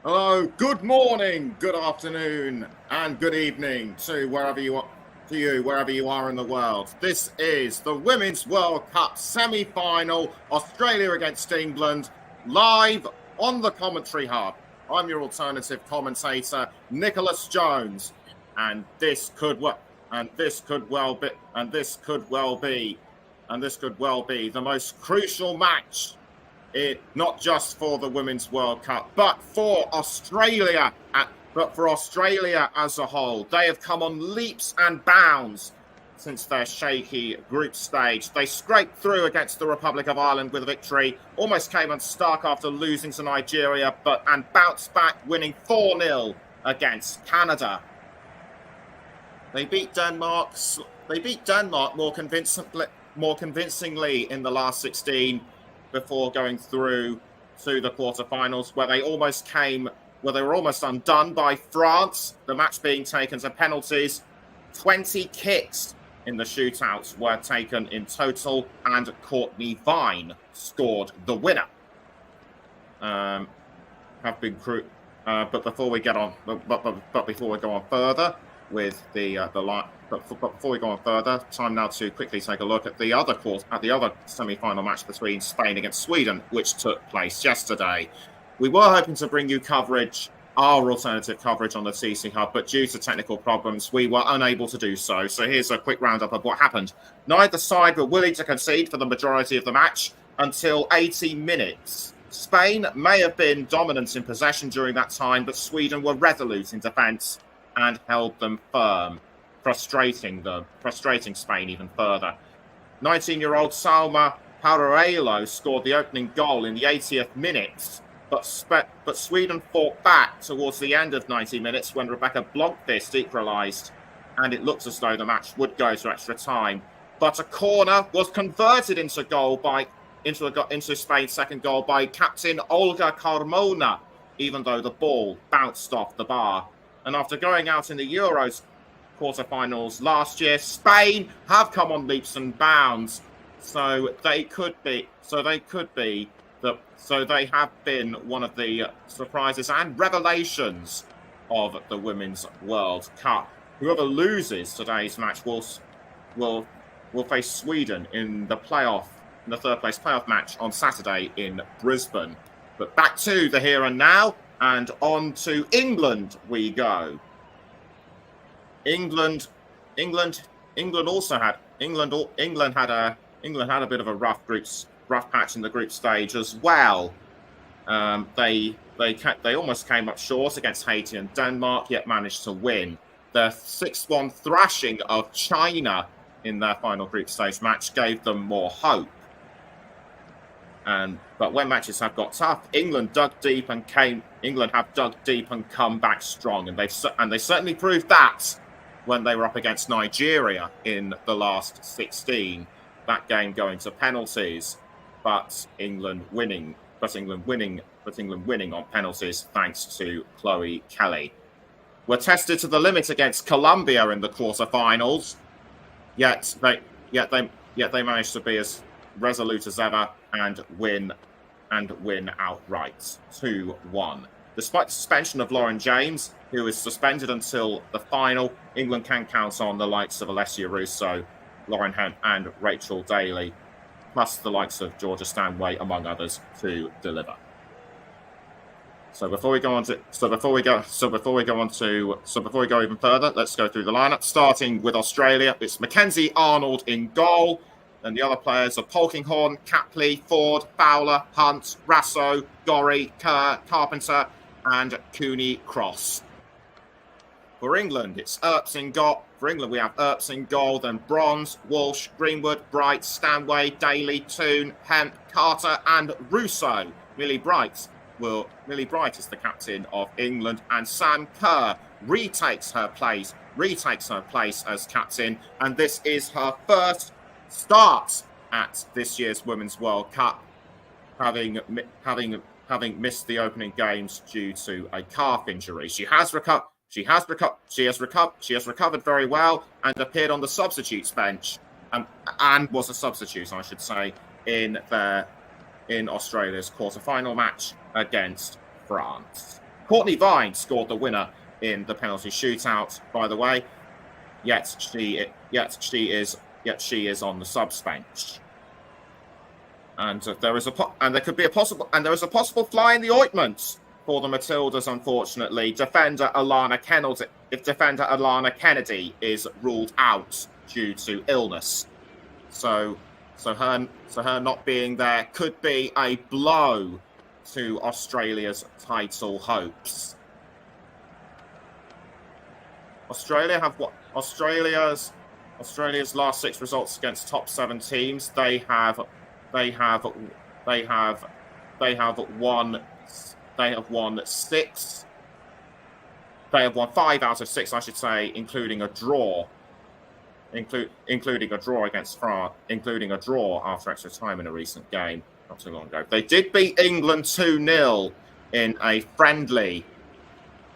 Hello, good morning, good afternoon, and good evening to wherever you are in the world. This is the Women's World Cup semi-final, Australia against England, live on the Commentary Hub. I'm your alternative commentator, Nicholas Jones, and this could well be the most crucial match not just for the Women's World Cup, but for Australia as a whole. They have come on leaps and bounds since their shaky group stage. They scraped through against the Republic of Ireland with a victory, almost came unstuck after losing to Nigeria, and bounced back, winning 4-0 against Canada. They beat Denmark more convincingly in the last 16 before going through to the quarterfinals, where they were almost undone by France, the match being taken to penalties. 20 kicks in the shootouts were taken in total, and Courtney Vine scored the winner. But before we go on further with before we go on further, time now to quickly take a look at the other semi-final match between Spain against Sweden, which took place yesterday. We were hoping to bring you our alternative coverage on the TC Hub, but due to technical problems, we were unable to do so. So here's a quick roundup of what happened. Neither side were willing to concede for the majority of the match until 80 minutes. Spain may have been dominant in possession during that time, but Sweden were resolute in defence and held them firm, frustrating Spain even further. 19-year-old Salma Paralelo scored the opening goal in the 80th minute, but Sweden fought back towards the end of 90 minutes when Rebecca Blomqvist equalised, and it looked as though the match would go to extra time. But a corner was converted into Spain's second goal by captain Olga Carmona, even though the ball bounced off the bar. And after going out in the Euros quarterfinals last year, Spain have come on leaps and bounds. So they have been one of the surprises and revelations of the Women's World Cup. Whoever loses today's match will face Sweden in the third place playoff match on Saturday in Brisbane. But back to the here and now, and on to England we go. England had a bit of a rough patch in the group stage as well. They almost came up short against Haiti and Denmark, yet managed to win. The 6-1 thrashing of China in their final group stage match gave them more hope. But when matches have got tough, England have dug deep and come back strong, and they certainly proved that when they were up against Nigeria in the last 16. That game going to penalties, but England winning on penalties thanks to Chloe Kelly. Were tested to the limit against Colombia in the quarterfinals, yet they managed to be as resolute as ever and win outright 2-1. Despite the suspension of Lauren James, who is suspended until the final, England can count on the likes of Alessia Russo, Lauren Hemp and Rachel Daly, plus the likes of Georgia Stanway, among others, to deliver. So before we go even further, let's go through the lineup. Starting with Australia, it's Mackenzie Arnold in goal. And the other players are Polkinghorne, Capley, Ford, Fowler, Hunt, Rasso, Gorry, Kerr, Carpenter, and Cooney Cross. For England, it's Earps in goal. For England, we have Earps in goal, then Bronze, Walsh, Greenwood, Bright, Stanway, Daly, Toone, Hemp, Carter, and Russo. Millie Bright is the captain of England, and Sam Kerr retakes her place as captain, and this is her first start at this year's Women's World Cup, having missed the opening games due to a calf injury. She has recovered very well and appeared on the substitutes bench, and was a substitute, I should say, in Australia's quarterfinal match against France. Courtney Vine scored the winner in the penalty shootout, by the way. Yet she is on the subs bench. And there is a possible fly in the ointment for the Matildas, unfortunately. If defender Alana Kennedy is ruled out due to illness. So her not being there could be a blow to Australia's title hopes. Australia's last 6 results against top 7 teams. They have won 6. They have won 5 out of 6, I should say, including a draw. Including a draw against France, including a draw after extra time in a recent game not too long ago. They did beat England 2-0 in a friendly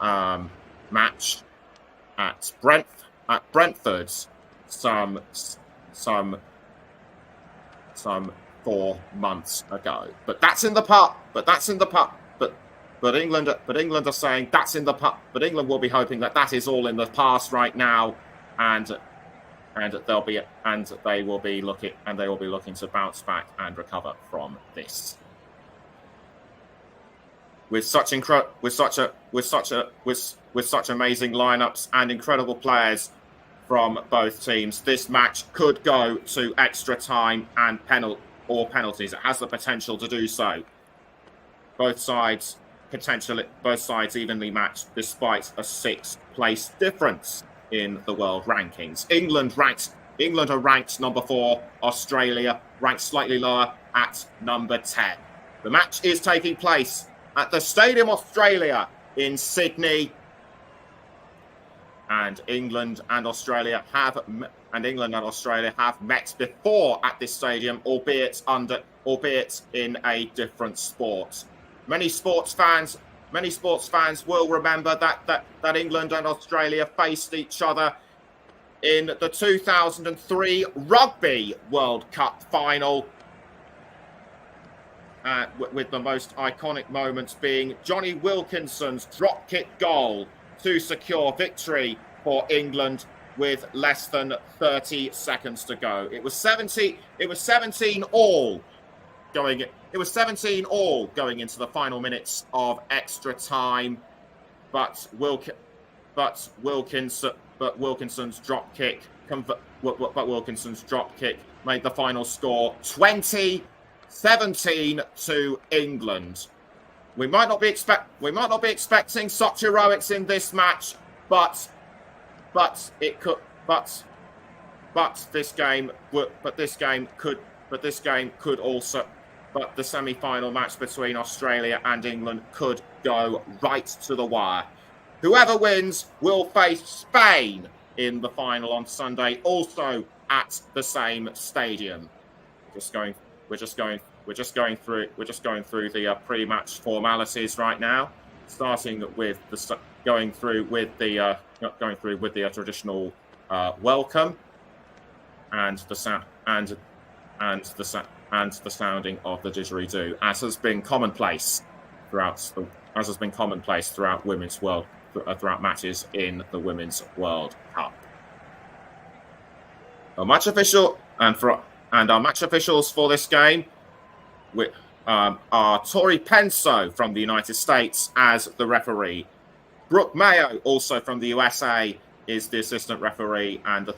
match at Brentford some 4 months ago. But England are saying that's in the past. But England will be hoping that is all in the past right now, and they will be looking to bounce back and recover from this. With such amazing lineups and incredible players from both teams, this match could go to extra time and penalties. It has the potential to do so. Both sides evenly matched, despite a 6-place difference in the world rankings. England are ranked number 4. Australia ranked slightly lower at number 10. The match is taking place at the Stadium Australia in Sydney, and England and Australia have met before at this stadium, albeit in a different sport. Many sports fans will remember that England and Australia faced each other in the 2003 Rugby World Cup final, with the most iconic moments being Jonny Wilkinson's drop-kick goal to secure victory for England with less than 30 seconds to go. It was 17 all going into the final minutes of extra time, but Wilkinson's drop kick made the final score 20-17 to England. We might not be expecting such heroics in this match, but the semi-final match between Australia and England could go right to the wire. Whoever wins will face Spain in the final on Sunday, also at the same stadium. We're just going through the pre-match formalities right now, starting with going through with the traditional welcome and the sounding of the didgeridoo, as has been commonplace throughout matches in the Women's World Cup. Our match officials for this game are Tori Penso from the United States as the referee. Brooke Mayo, also from the USA, is the assistant referee, and the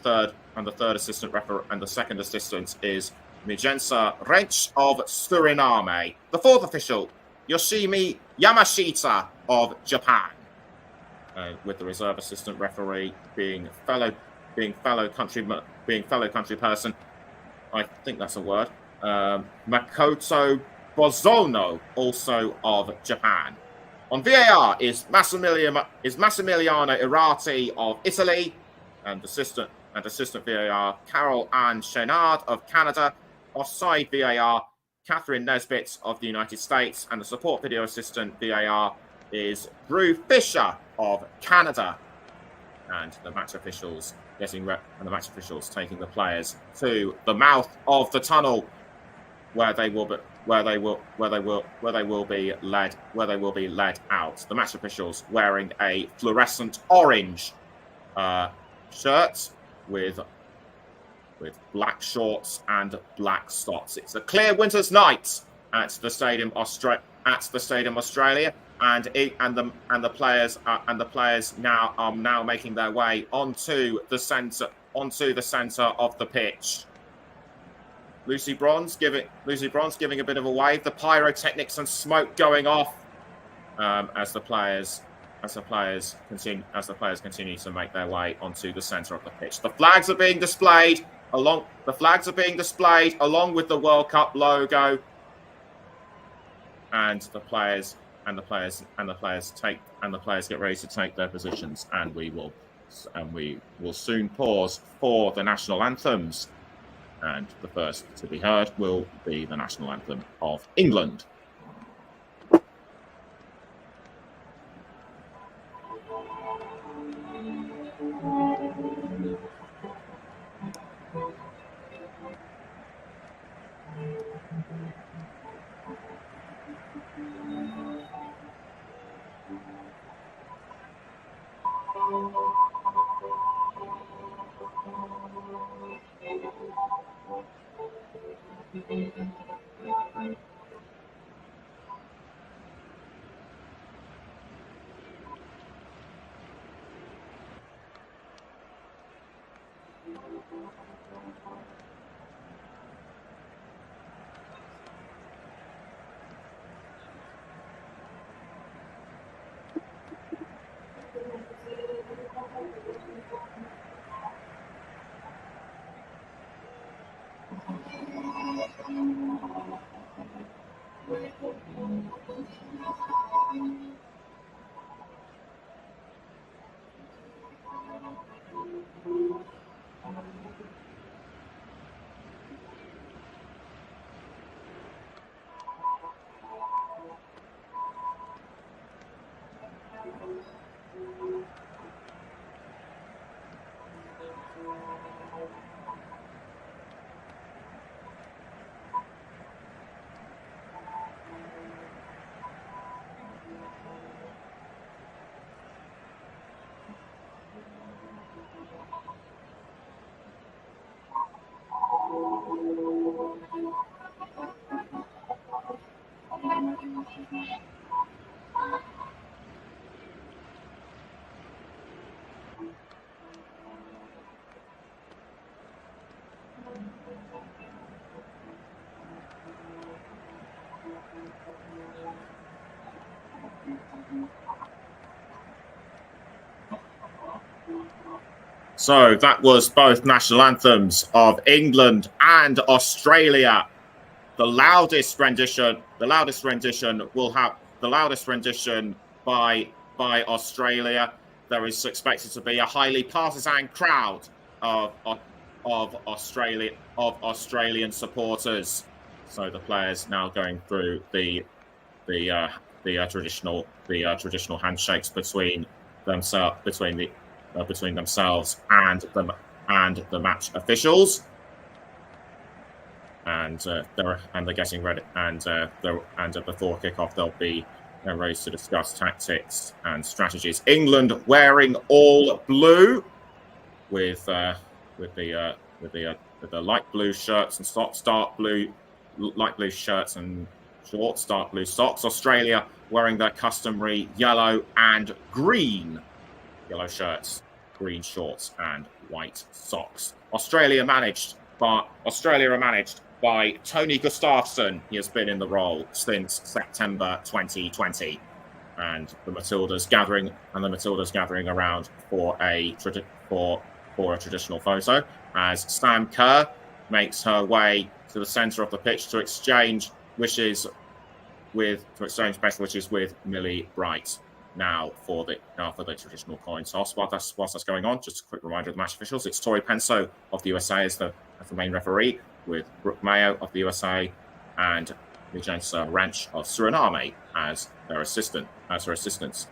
second assistant is Mijensa Wrench of Suriname. The fourth official, Yoshimi Yamashita of Japan, with the reserve assistant referee being fellow country person. I think that's a word. Makoto Bozono, also of Japan. On VAR is Massimiliano Irati of Italy, and assistant VAR Carol Ann Chenard of Canada. Offside VAR Catherine Nesbitt of the United States, and the support video assistant VAR is Drew Fisher of Canada. And the match officials taking the players to the mouth of the tunnel, where they will where they will be led out. The match officials wearing a fluorescent orange shirt with black shorts and black socks. It's a clear winter's night at the Stadium Australia, and the players now are making their way onto the center of the pitch. Lucy Bronze giving a bit of a wave. The pyrotechnics and smoke going off as the players continue to make their way onto the center of the pitch. The flags are being displayed along with the World Cup logo, and the players get ready to take their positions, and we will soon pause for the national anthems. And the first to be heard will be the national anthem of England. So that was both national anthems of England and Australia. The loudest rendition will have the loudest rendition by Australia. There is expected to be a highly partisan crowd of Australian supporters. So the players now going through the traditional handshakes between themselves and the match officials, and they're getting ready, and before kickoff they'll be ready to discuss tactics and strategies. England wearing all blue with the light blue shirts and socks, light blue shirts and shorts, dark blue socks. Australia wearing their customary yellow and green. Yellow shirts, green shorts, and white socks. Australia are managed by Tony Gustafsson. He has been in the role since September 2020, and the Matildas gathering around for a traditional photo as Sam Kerr makes her way to the centre of the pitch to exchange best wishes with Millie Bright. Now for the traditional coin toss. Whilst that's going on, just a quick reminder of the match officials. It's Tori Penso of the USA as the main referee, with Brooke Mayo of the USA and Vijensa Wrench of Suriname as her assistant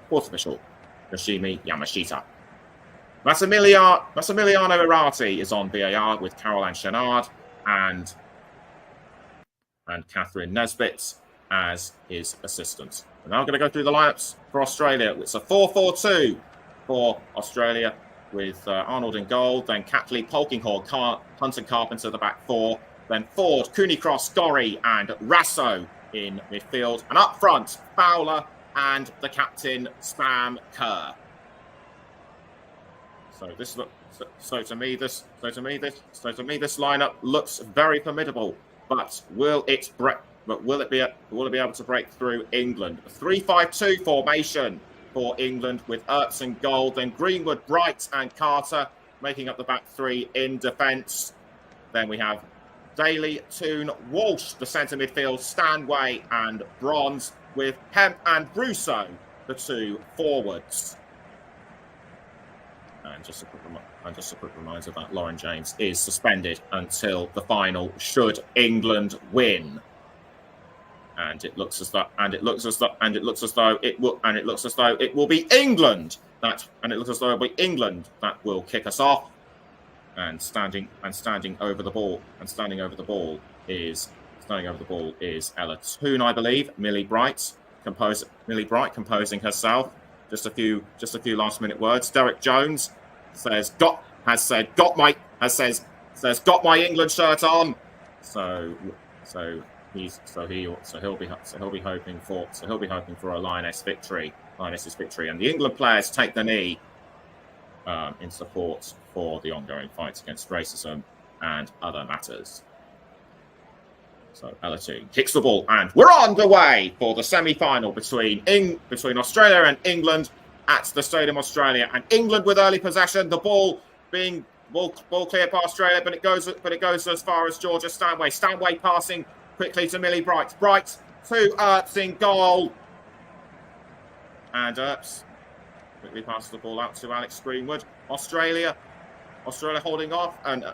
court official, Yoshimi Yamashita. Massimiliano Irati is on VAR with Caroline Chenard, and and Catherine Nesbitt as his assistants. We're now going to go through the lineups for Australia. It's a 4-4-2 for Australia with Arnold in goal, then Catley, Polkinghorne, Hunt and Carpenter the back four, then Ford, Cooney Cross, Gorry and Rasso in midfield, and up front Fowler and the captain Sam Kerr. So to me this lineup looks very formidable, but will it be able to break through England? A 3-5-2 formation for England with Earps in goal, then Greenwood, Bright and Carter making up the back three in defence. Then we have Daly, Toone, Walsh, the centre midfield, Stanway and Bronze, with Hemp and Russo, the two forwards. And just a quick reminder that Lauren James is suspended until the final should England win. And it looks as though it will be England that will kick us off. And standing over the ball is Ella Toone, I believe. Millie Bright composing herself. Just a few last minute words. Derek Jones says got my England shirt on. So he'll be hoping for a Lionesses victory, and the England players take the knee in support for the ongoing fight against racism and other matters. So Ella Toone kicks the ball, and we're underway for the semi-final between Australia and England at the Stadium Australia. And England with early possession, the ball cleared by Australia, but it goes as far as Georgia Stanway. Stanway passing quickly to Millie Bright. Bright to Earps in goal, and Earps quickly passes the ball out to Alex Greenwood. Australia holding off an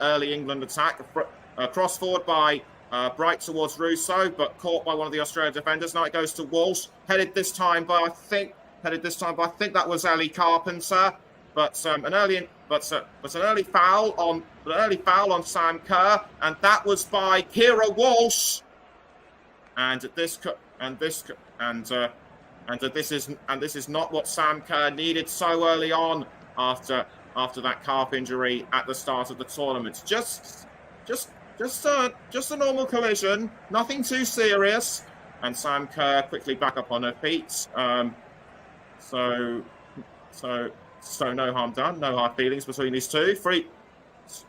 early England attack. Cross forward by Bright towards Russo, but caught by one of the Australian defenders. Now it goes to Walsh, headed this time by I think that was Ellie Carpenter. But an early foul on Sam Kerr, and that was by Kira Walsh. And this is not what Sam Kerr needed so early on after that calf injury at the start of the tournament. Just a normal collision, nothing too serious. And Sam Kerr quickly back up on her feet. So no harm done, no hard feelings between these two.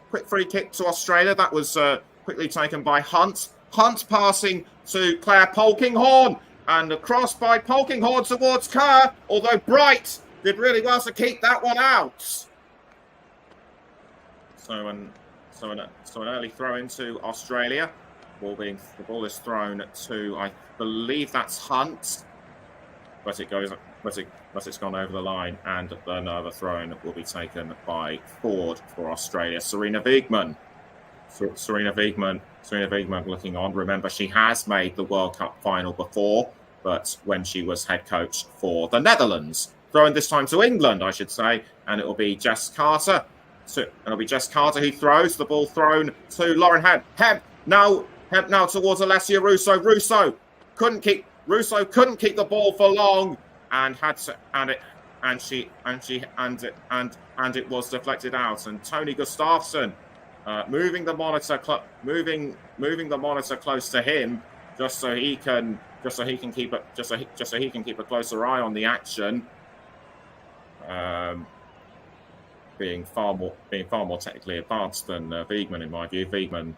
Quick free kick to Australia. That was quickly taken by Hunt. Hunt passing to Claire Polkinghorne, and a cross by Polkinghorne towards Kerr, although Bright did really well to keep that one out. So an early throw into Australia. The ball is thrown to, I believe that's Hunt, but it's gone over the line, and another throw-in will be taken by Ford for Australia. Serena Wiegmann looking on. Remember, she has made the World Cup final before, but when she was head coach for the Netherlands. Throwing this time to England, I should say, and it will be Jess Carter. Who throws the ball, thrown to Lauren Hemp now towards Alessia Russo. Russo couldn't keep the ball for long, and it was deflected out. And Tony Gustafsson moving the monitor close to him just so he can keep a closer eye on the action. Being far more technically advanced than Wiegmann, in my view. Wiegmann,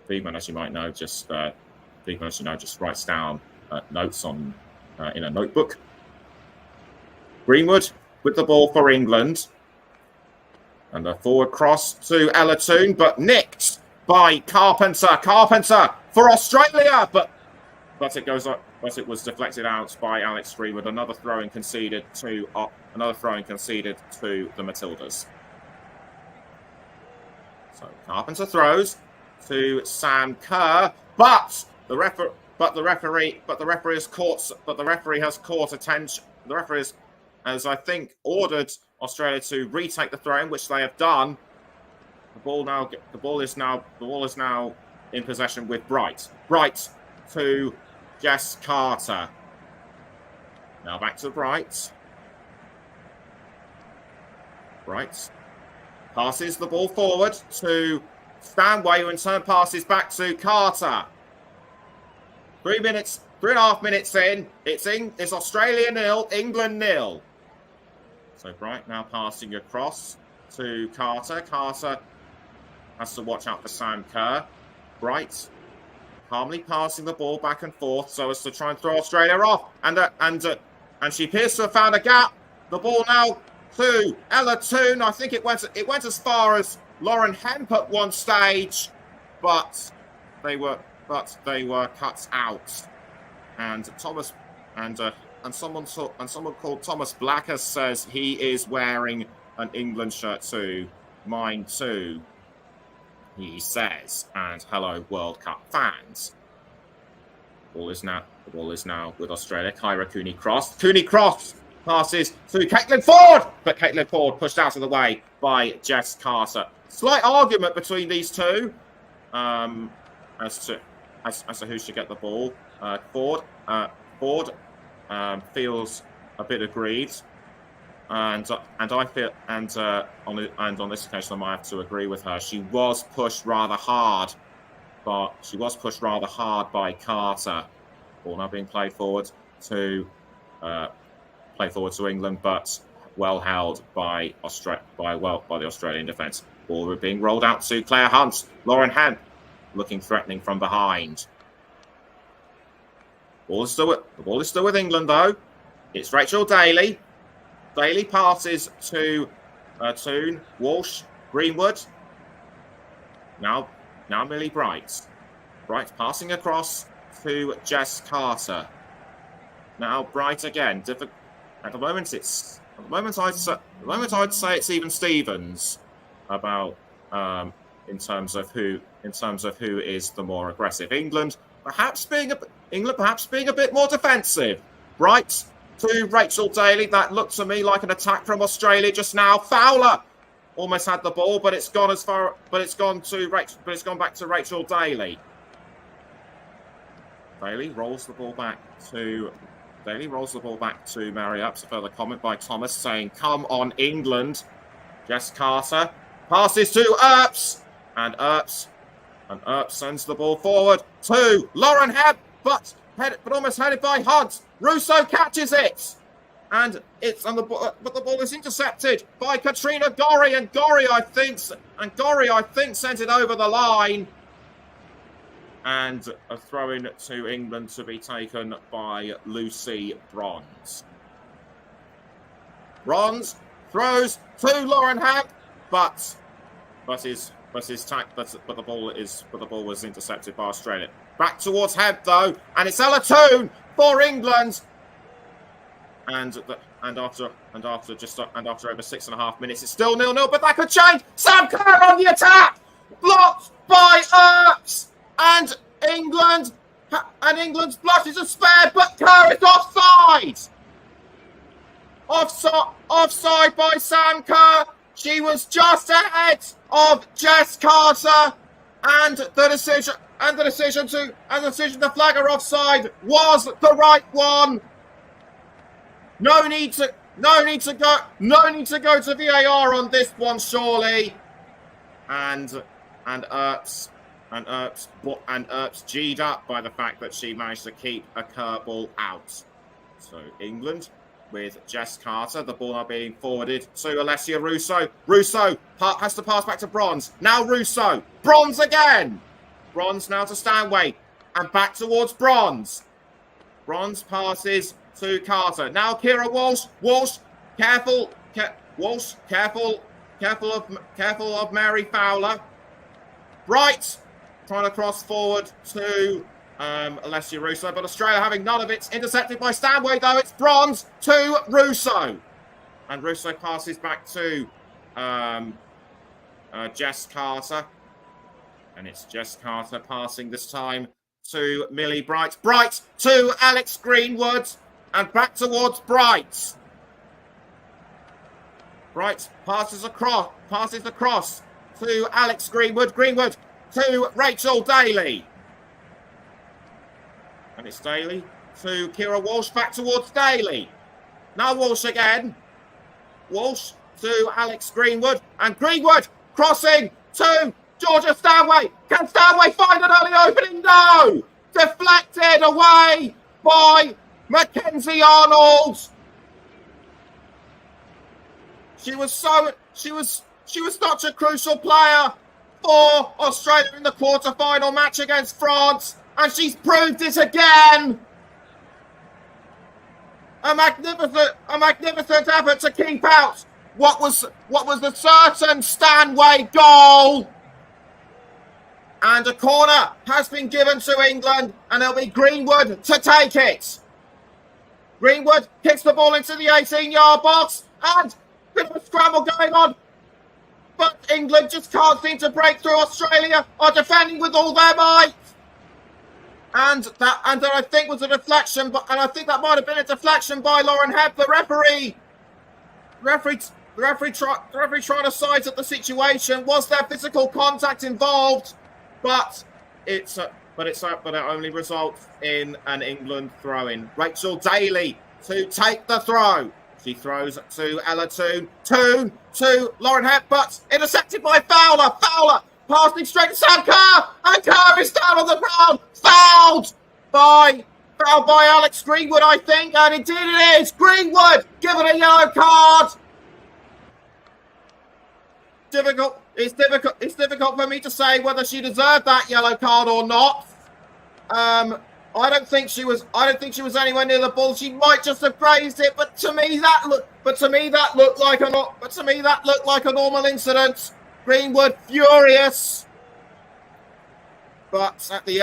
as you might know, just writes down notes on in a notebook. Greenwood with the ball for England, and a forward cross to Ella Toone, but nicked by Carpenter. Carpenter for Australia, but it goes up. But it was deflected out by Alex Greenwood. Another throw-in conceded to the Matildas. So Carpenter throws to Sam Kerr, but the referee has caught attention. The referee has, I think, ordered Australia to retake the throw-in, which they have done. The ball is now in possession with Bright. Bright to Jess Carter. Now back to Bright. Bright passes the ball forward to Stanway, who in turn passes back to Carter. 3.5 minutes in. It's Australia 0, England 0. So Bright now passing across to Carter. Carter has to watch out for Sam Kerr. Bright calmly passing the ball back and forth so as to try and throw Australia off. And she appears to have found a gap. The ball now to Ella Toone. I think it went as far as Lauren Hemp at one stage, but they were cut out. And Thomas and someone called Thomas Blacker says he is wearing an England shirt too. Mine too, he says. And hello, World Cup fans. The ball is now with Australia. Kyra Cooney-Cross. Cooney-Cross passes to Caitlin Ford, but Caitlin Ford pushed out of the way by Jess Carter. Slight argument between these two as to who should get the ball. Ford feels a bit aggrieved, and I feel on this occasion I might have to agree with her. She was pushed rather hard by Carter. Ball now being played forward to England, but well held by the Australian defence. Ball being rolled out to Claire Hunt. Lauren Hemp looking threatening from behind. The ball is still with England though. It's Rachel Daly. Daly passes to Toone, Walsh, Greenwood. Now Millie Bright. Bright passing across to Jess Carter. Now Bright again. At the moment I'd say it's even Stevens about in terms of who is the more aggressive. England perhaps being a bit more defensive. Bright to Rachel Daly. That looked to me like an attack from Australia just now. Fowler almost had the ball, but it's gone back to Rachel Daly. Daly rolls the ball back to Mary Earps. A further comment by Thomas saying, "Come on, England." Jess Carter passes to Earps, and Earps sends the ball forward to Lauren Hemp, but almost headed by Hunt. Russo catches it, but the ball is intercepted by Katrina Gorry, and Gorry I think sent it over the line. And a throw-in to England to be taken by Lucy Bronze. Bronze throws to Lauren Hemp, but the ball was intercepted by Australia. Back towards Hemp though, and it's Ella Toone for England. And after over 6.5 minutes, it's still 0-0, but that could change. Sam Kerr on the attack, blocked by Earps. And England's blush is a spare, but Kerr is offside. Offside by Sam Kerr. She was just ahead of Jess Carter, and the decision to flag her offside was the right one. No need to go to VAR on this one, surely. And Earps G'd up by the fact that she managed to keep a Kerr ball out. So England with Jess Carter, the ball now being forwarded to Alessia Russo. Russo has to pass back to Bronze. Now Russo. Bronze again. Bronze now to Stanway and back towards Bronze. Bronze passes to Carter. Now Kira Walsh. Walsh, careful of Mary Fowler. Bright trying to cross forward to Alessia Russo, but Australia having none of it. Intercepted by Stanway, though. It's Bronze to Russo. And Russo passes back to Jess Carter. And it's Jess Carter passing this time to Millie Bright. Bright to Alex Greenwood. And back towards Bright. Bright passes across to Alex Greenwood. Greenwood to Rachel Daly. And it's Daly to Keira Walsh, back towards Daly. Now Walsh again. Walsh to Alex Greenwood, and Greenwood crossing to Georgia Stanway. Can Stanway find an early opening? No! Deflected away by Mackenzie Arnold. She was such a crucial player for Australia in the quarter-final match against France, and she's proved it again. A magnificent effort to keep out what was a certain Stanway goal. And a corner has been given to England, and it'll be Greenwood to take it. Greenwood kicks the ball into the 18-yard box, and a bit of a scramble going on. But England just can't seem to break through. Australia are defending with all their might. And there I think was a deflection, and I think that might have been a deflection by Lauren Hebb, the referee. The referee trying to size up the situation. Was there physical contact involved? But it only results in an England throw-in. Rachel Daly to take the throw. She throws to Ella Toone. Toone to Lauren Hebb, but intercepted by Fowler. Fowler passing straight to Sam Kerr, and Kerr is down on the ground. Fouled by Alex Greenwood, I think, and indeed it is. Greenwood given a yellow card. It's difficult for me to say whether she deserved that yellow card or not. I don't think she was anywhere near the ball. She might just have grazed it, but to me that looked like a normal incident. Greenwood furious, but at the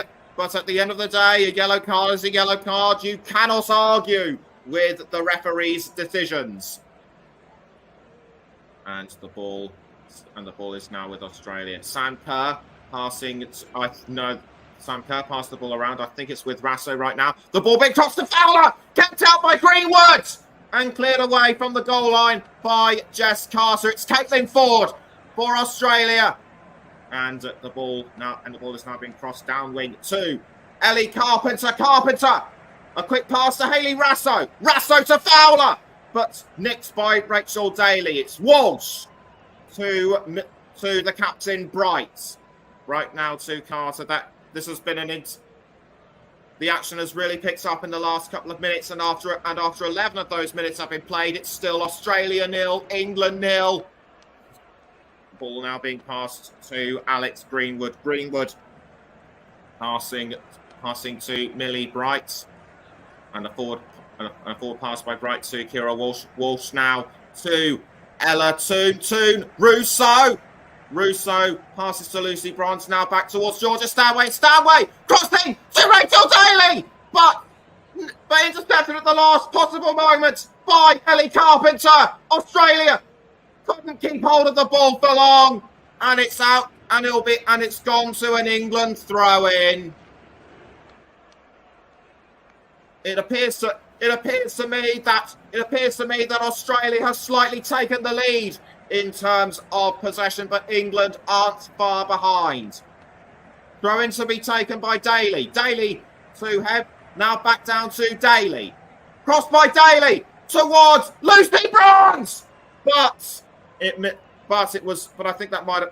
end of the day, a yellow card is a yellow card. You cannot argue with the referee's decisions. And the ball is now with Australia. Sam Kerr passing. Sam Kerr passed the ball around. I think it's with Rasso right now. The ball being tossed to Fowler, kept out by Greenwood, and cleared away from the goal line by Jess Carter. It's Caitlin Ford for Australia, and the ball is now being crossed downwind to Ellie Carpenter. Carpenter, a quick pass to Hayley Rasso. Rasso to Fowler, but nicked by Rachel Daly. It's Walsh to the captain Bright. Right now to Carter. This has been the action has really picked up in the last couple of minutes, and after 11 of those minutes have been played, it's still Australia 0, England 0. Ball now being passed to Alex Greenwood. Greenwood passing to Millie Bright, and a forward pass by Bright to Keira Walsh. Walsh now to Ella Toone. Toone, Russo passes to Lucy Bronze, now back towards Georgia Stanway. Stanway crossing to Rachel Daly, but intercepted at the last possible moment by Ellie Carpenter. Australia couldn't keep hold of the ball for long, and it's out, and it's gone to an England throw-in. It appears to me that Australia has slightly taken the lead in terms of possession, but England aren't far behind. Throw-in to be taken by Daly. Daly to Hebb, now back down to Daly. Crossed by Daly towards Lucy Bronze, but I think that might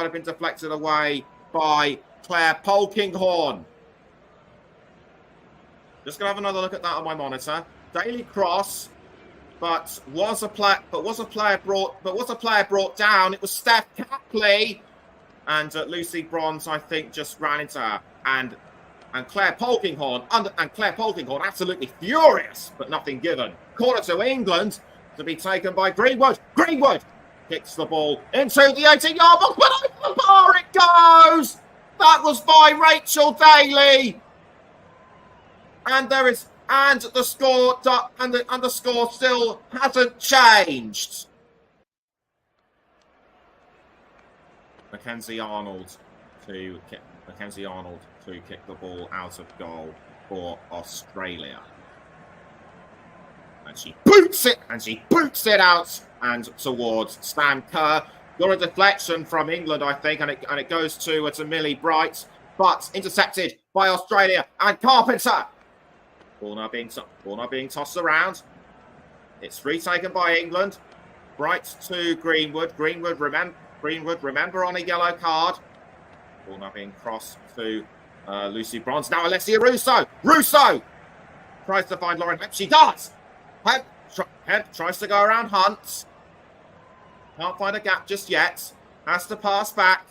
have been deflected away by Claire Polkinghorne. Just gonna have another look at that on my monitor. Daly cross, but was a player brought down? It was Steph Capley, and Lucy Bronze, I think, just ran into her, and Claire Polkinghorne absolutely furious, but nothing given. Corner to England to be taken by Greenwood. Greenwood kicks the ball into the 18-yard box, but over the bar it goes. That was by Rachel Daly, and the score still hasn't changed. Mackenzie Arnold to kick the ball out of goal for Australia. And she boots it out and towards Sam Kerr. got a deflection from England, I think, and it goes to Millie Bright, but intercepted by Australia and Carpenter. Ball now being tossed around. It's retaken by England. Bright to Greenwood. Greenwood, remember on a yellow card. Ball now being crossed to Lucy Bronze. Now Alessia Russo. Russo tries to find Lauren Hemp. She does. Hemp tries to go around Hunt. Can't find a gap just yet. Has to pass back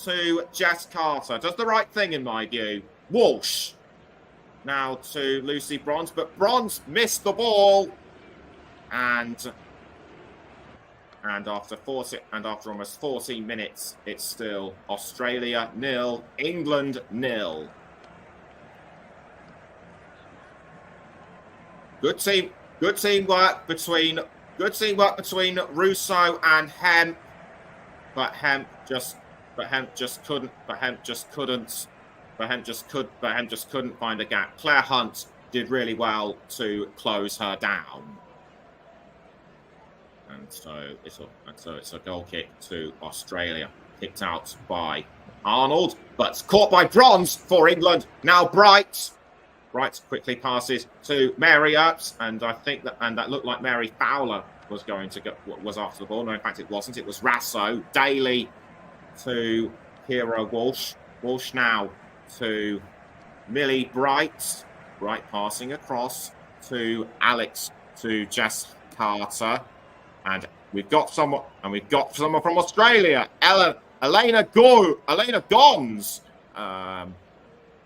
to Jess Carter. Does the right thing in my view. Walsh now to Lucy Bronze, but Bronze missed the ball. And after almost 14 minutes, it's still Australia 0, England 0. Good teamwork between Russo and Hemp, but Hemp just couldn't find a gap. Claire Hunt did really well to close her down. And so it's a goal kick to Australia, kicked out by Arnold, but caught by Bronze for England. Now Bright quickly passes to Mary Earps, and that looked like Mary Fowler was after the ball. No, in fact it wasn't. It was Rasso. Daly to Hero Walsh. Walsh now to Millie Bright. Bright passing across to Alex, to Jess Carter. And we've got someone from Australia, Elena Gons.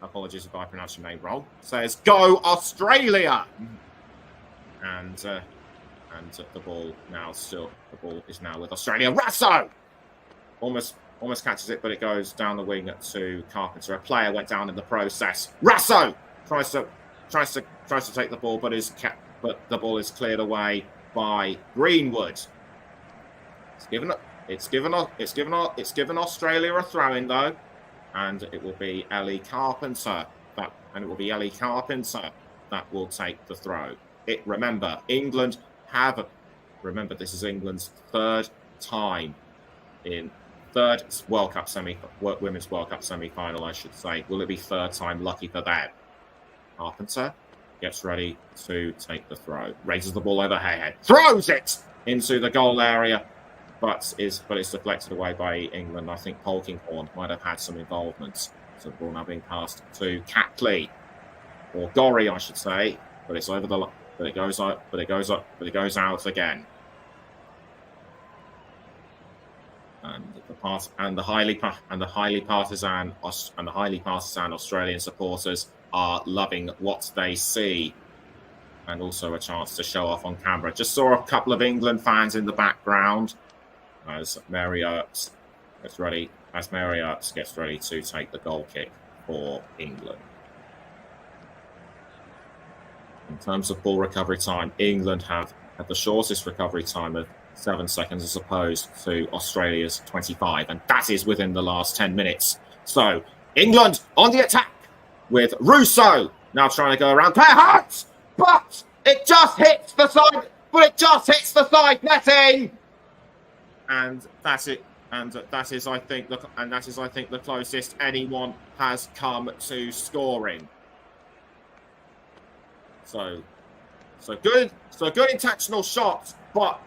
Apologies if I pronounced your name wrong. Says "Go Australia!" And the ball is now with Australia. Rasso almost catches it, but it goes down the wing to Carpenter. A player went down in the process. Rasso tries to take the ball, but the ball is cleared away by Greenwood. It's given Australia a throw in though, and it will be Ellie Carpenter that will take the throw. Remember this is England's third World Cup Women's World Cup semi-final, I should say. Will it be third time lucky for them? Carpenter gets ready to take the throw, raises the ball over her head, throws it into the goal area, but it's deflected away by England. I think Polkinghorne might have had some involvement. So the ball now being passed to Catley, or Gorry, I should say, but it's over the line. But it goes out again. And the highly partisan Australian supporters are loving what they see, and also a chance to show off on camera. Just saw a couple of England fans in the background as Mary Earps gets ready to take the goal kick for England. In terms of ball recovery time, England have had the shortest recovery time of 7 seconds as opposed to Australia's 25, and that is within the last 10 minutes. So England on the attack with Russo now trying to go around Claire Hunt, but it just hits the side netting, and that's it. And that is, I think, the closest anyone has come to scoring. So good intentional shot, by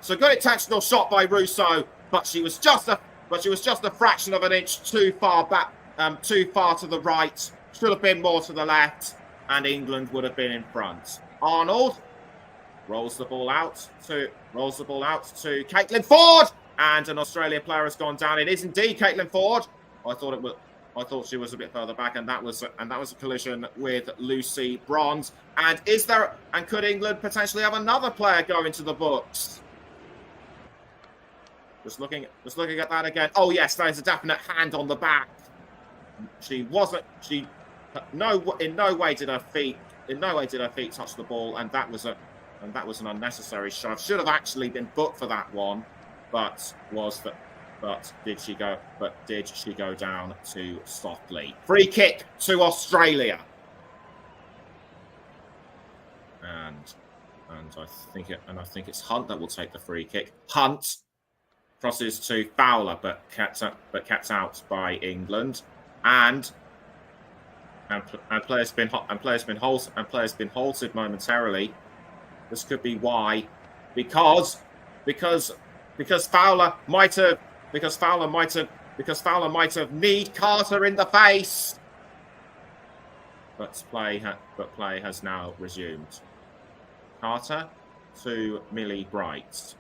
Russo, but she was just a fraction of an inch too far back, too far to the right. Should have been more to the left, and England would have been in front. Arnold rolls the ball out to Caitlin Ford, and an Australian player has gone down. It is indeed Caitlin Ford. I thought she was a bit further back, and that was a collision with Lucy Bronze. And could England potentially have another player go into the books? Just looking at that again. Oh yes, that is a definite hand on the back. In no way did her feet touch the ball, and that was an unnecessary shove. Should have actually been booked for that one, but did she go down too softly? Free kick to Australia. And I think it's Hunt that will take the free kick. Hunt crosses to Fowler, but kept out by England, and players been halted momentarily. This could be why, because Fowler might have kneed Carter in the face. But play has now resumed. Carter to Millie Bright.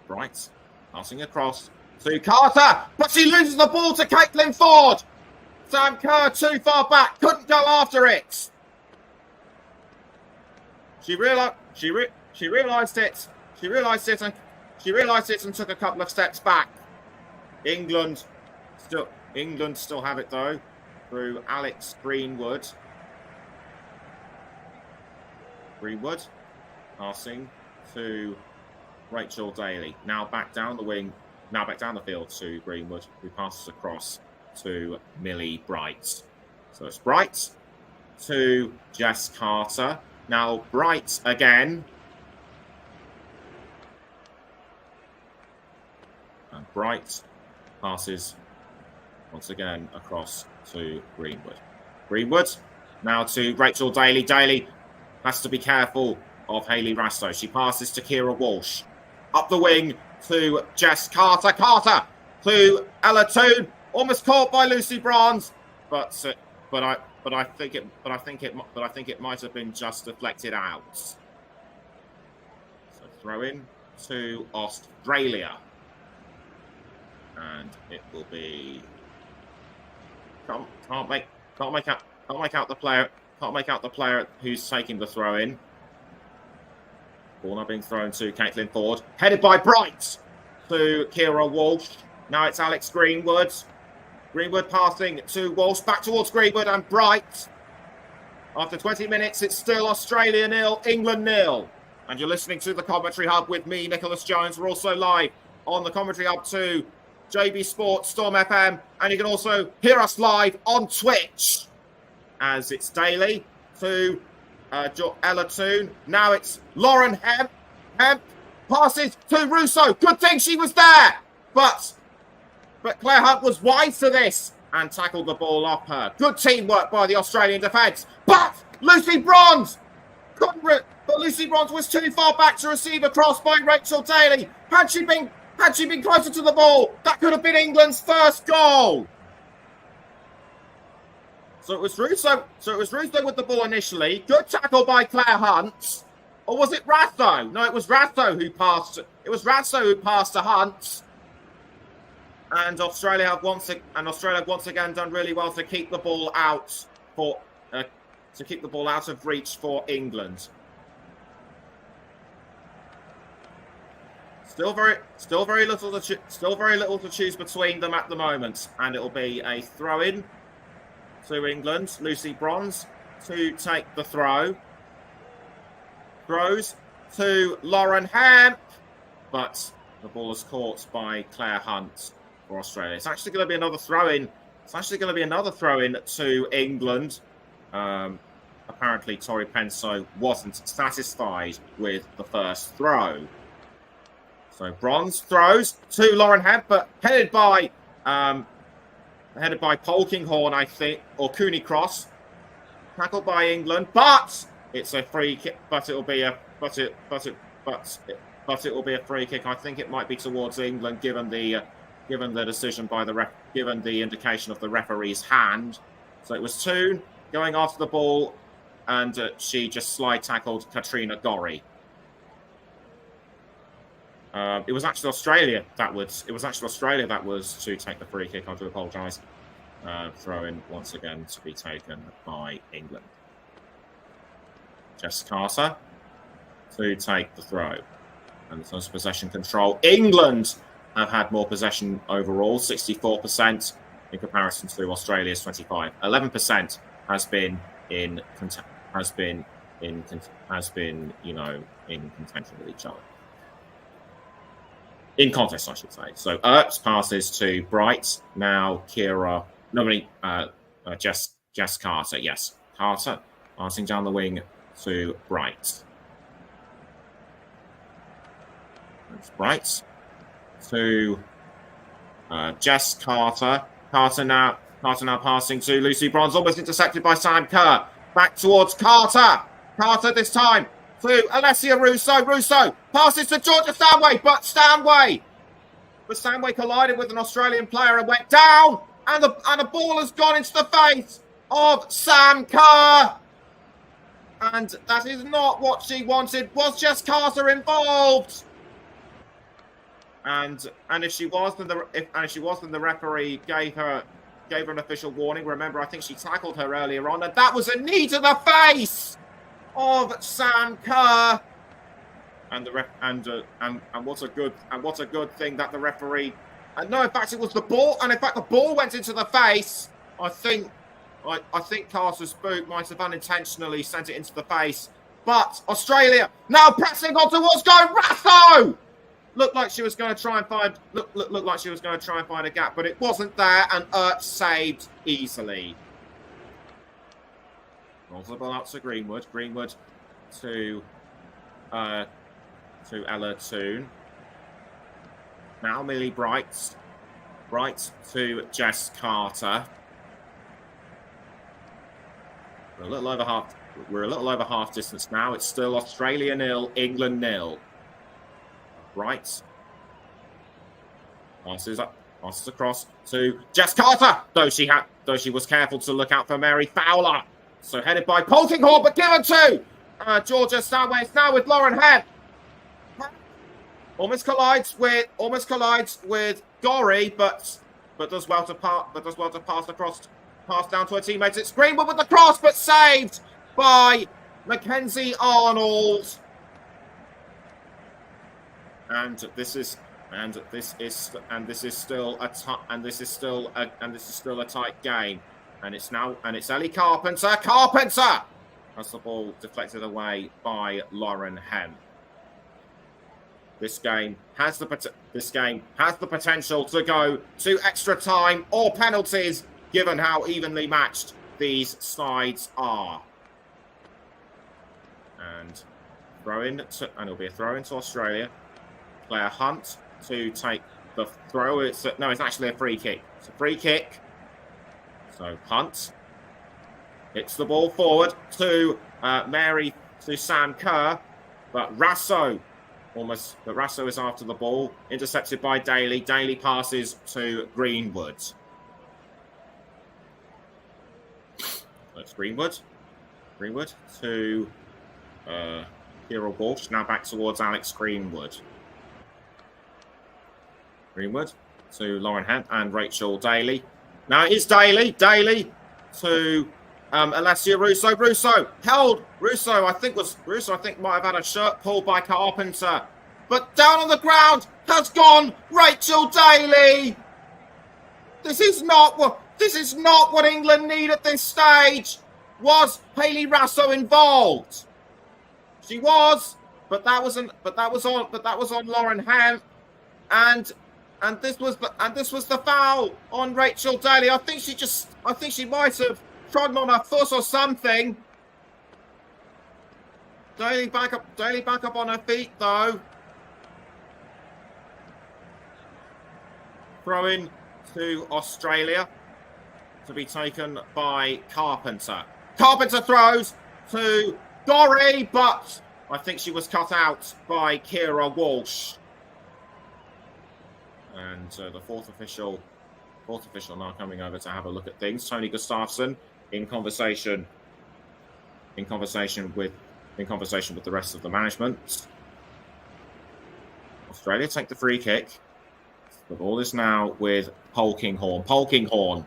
Bright passing across to Carter, but she loses the ball to Caitlin Ford. Sam Kerr too far back, couldn't go after it. She realised it and took a couple of steps back. England still have it though through Alex Greenwood. Greenwood passing to Rachel Daly. Now back down the field to Greenwood, who passes across to Millie Bright. So it's Bright to Jess Carter. Now Bright again. And Bright passes once again across to Greenwood. Greenwood now to Rachel Daly. Daly has to be careful of Hayley Rastow. She passes to Kira Walsh. Up the wing to Jess Carter. Carter to Ella Toone. Almost caught by Lucy Bronze, but I think it might have been just deflected out. So throw in to Australia, and it will be can't make out the player who's taking the throw in. Ball now being thrown to Caitlin Ford, headed by Bright to Kira Walsh. Now it's Alex Greenwood. Greenwood passing to Walsh, back towards Greenwood and Bright. After 20 minutes, it's still Australia 0, England 0. And you're listening to the Commentary Hub with me, Nicholas Jones. We're also live on the Commentary Hub to JB Sports, Storm FM, and you can also hear us live on Twitch. As it's Daly to Ella Toone. Now it's Lauren Hemp. Hemp passes to Russo. Good thing she was there, but Claire Hunt was wise to this and tackled the ball off her. Good teamwork by the Australian defence. But Lucy Bronze but Lucy Bronze was too far back to receive a cross by Rachel Daly. Had she been closer to the ball, that could have been England's first goal. So it was Russo with the ball initially. Good tackle by Claire Hunt. Or was it Ratho? No, it was Ratho who passed. It was Ratho who passed to Hunt. And Australia have once again done really well to keep the ball out of reach for England. Still very little to choose between them at the moment, and it will be a throw-in to England. Lucy Bronze to take the throw. Throws to Lauren Hemp, but the ball is caught by Claire Hunt for Australia. It's actually going to be another throw-in. To England. Apparently, Tori Penso wasn't satisfied with the first throw. So Bronze throws to Lauren Hemp, but headed by Polkinghorne, I think, or Cooney Cross. Tackled by England, but it's a free kick. But it will be a free kick. I think it might be towards England, given the decision by given the indication of the referee's hand. So it was Toone going after the ball, and she just slide tackled Katrina Gorry. It was actually Australia that was to take the free kick. I do apologise. Throw in once again to be taken by England. Jess Carter to take the throw, and there's possession control. England have had more possession overall, 64% in comparison to Australia's 25%. 11% has been in contention with each other. In contest, I should say. So Earps passes to Bright. Now Jess Carter. Yes, Carter passing down the wing to Bright. That's right. To Jess Carter. Carter now passing to Lucy Bronze, almost intercepted by Sam Kerr. Back towards Carter. Carter this time to Alessia Russo. Russo passes to Georgia Stanway, but Stanway collided with an Australian player and went down. And the ball has gone into the face of Sam Kerr. And that is not what she wanted. Was Jess Carter involved? And if she was, then the referee gave her an official warning. Remember, I think she tackled her earlier on, and that was a knee to the face of Sam Kerr. And what a good thing that the referee. And no, in fact, it was the ball. And in fact, the ball went into the face. I think Carter's boot might have unintentionally sent it into the face. But Australia now pressing on towards going Rasso. Looked like she was going to try and find a gap, but it wasn't there, and saved easily. Rolls the ball out to Greenwood. Greenwood to Ella Toone. Now Millie Bright. Bright to Jess Carter. We're a little over half distance now. It's still Australia 0, England 0. Bright passes across to Jess Carter, though she was careful to look out for Mary Fowler. So headed by Polkinghorne, but given to Georgia Stanway. It's now with Lauren Head. Almost collides with Gorry, but does well to pass down to her teammates. It's Greenwood with the cross, but saved by Mackenzie Arnold. And this is still a tight game. And it's Ellie Carpenter. Carpenter has the ball deflected away by Lauren Henn. This game has the potential to go to extra time or penalties, given how evenly matched these sides are. And it'll be a throw into Australia. Claire Hunt to take the throw. It's actually a free kick. It's a free kick. So Hunt hits the ball forward to Sam Kerr, but Rasso is after the ball, intercepted by Daly. Daly passes to Greenwood. That's Greenwood. Greenwood to Kira Walsh. Now back towards Alex Greenwood. Greenwood to Lauren Hunt and Rachel Daly. Now it is Daly. Daly to Alessia Russo. Russo held. Russo I think might have had a shirt pulled by Carpenter. But down on the ground has gone Rachel Daly. This is not what England need at this stage. Was Hayley Rasso involved? She was, but that was on Lauren Hunt. And this was the foul on Rachel Daly. I think she might have trodden on her foot or something. Daly back up on her feet though. Throw in to Australia to be taken by Carpenter. Carpenter throws to Gorry, but I think she was cut out by Kira Walsh. And the fourth official now coming over to have a look at things. Tony Gustafsson in conversation with the rest of the management. Australia take the free kick. The ball is now with Polkinghorne. Polkinghorne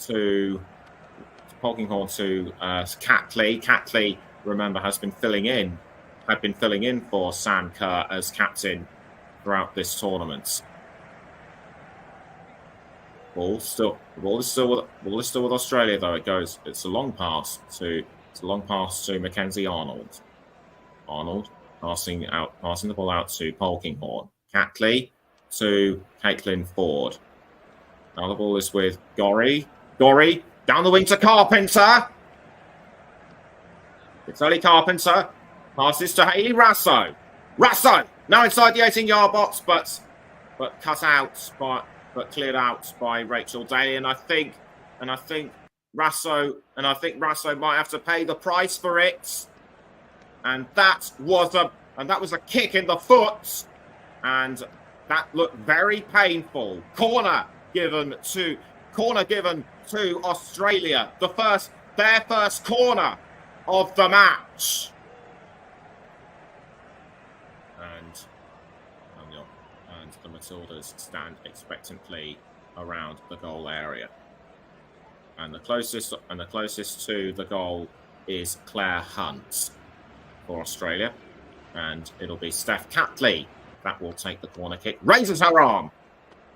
to Catley. Catley, remember, had been filling in for Sam Kerr as captain throughout this tournament. The ball is still with Australia though. It's a long pass to Mackenzie Arnold. Arnold passing the ball out to Polkinghorne. Catley to Caitlin Ford. Now the ball is with Gorry. Gorry down the wing to Carpenter. It's only Carpenter. Passes to Hayley Rasso. Rasso Now inside the 18-yard box, but cleared out by Rachel Daly, and I think Rasso might have to pay the price for it. And that was a kick in the foot, and that looked very painful. Corner given to Australia, their first corner of the match. And the Matildas stand expectantly around the goal area. And the closest to the goal is Claire Hunt for Australia. And it'll be Steph Catley that will take the corner kick, raises her arm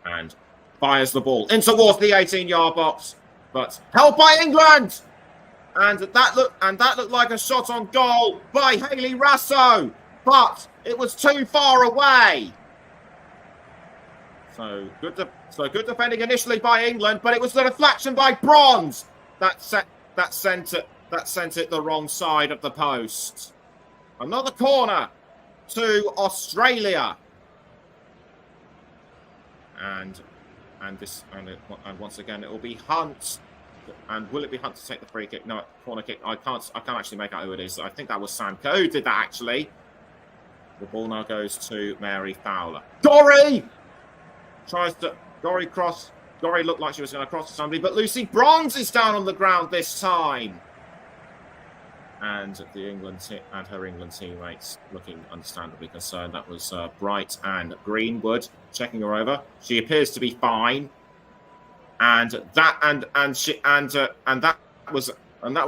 and fires the ball in towards the 18-yard box, but held by England. And that looked like a shot on goal by Hayley Raso, but it was too far away. So good defending initially by England, but it was the deflection by Bronze that sent it the wrong side of the post. Another corner to Australia, and once again it will be Hunt. And will it be Hunt to take the free kick? No, corner kick. I can't actually make out who it is. I think that was Sam Kerr who did that actually. The ball now goes to Mary Fowler. Gorry cross. Gorry looked like she was going to cross to somebody, but Lucy Bronze is down on the ground this time. And her England teammates looking understandably concerned. That was Bright and Greenwood checking her over. She appears to be fine. And that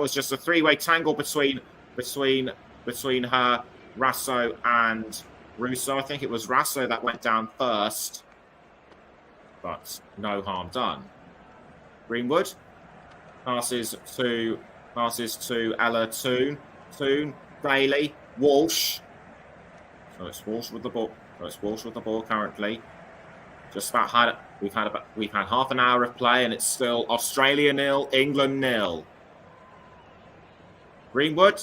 was just a three-way tangle between her, Rasso and Russo. I think it was Rasso that went down first, but no harm done. Greenwood passes to Ella Toone, Bailey, Walsh. So it's Walsh with the ball currently. We've had half an hour of play, and it's still Australia 0, England 0. Greenwood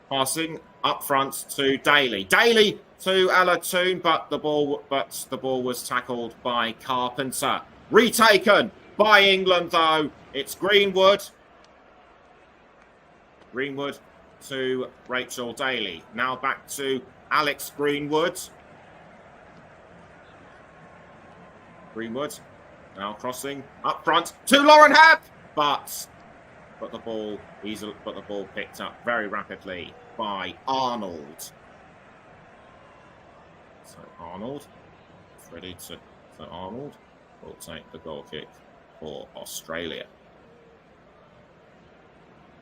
passing up front to Daly. Daly to Ella Toone, but the ball was tackled by Carpenter. Retaken by England though. It's Greenwood. Greenwood to Rachel Daly. Now back to Alex Greenwood. Greenwood now crossing up front to Lauren Hebb, but the ball picked up very rapidly by Arnold. So Arnold will take the goal kick for Australia.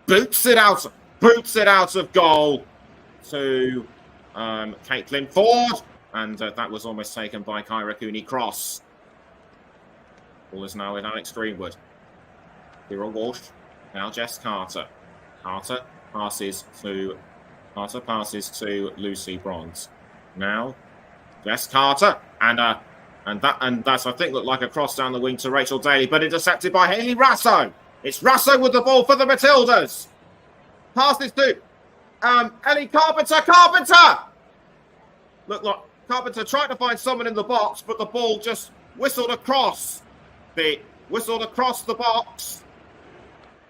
Boots it out of goal to Caitlin Ford, and that was almost taken by Kyra Cooney-Cross. Ball is now with Alex Greenwood. Kira Walsh. Now Jess Carter. Carter passes to Lucy Bronze. Now Jess Carter, and that's I think looked like a cross down the wing to Rachel Daly, but intercepted by Hayley Raso. It's Raso with the ball for the Matildas. Passes to Ellie Carpenter. Carpenter! Looked like Carpenter tried to find someone in the box, but the ball just whistled across the box,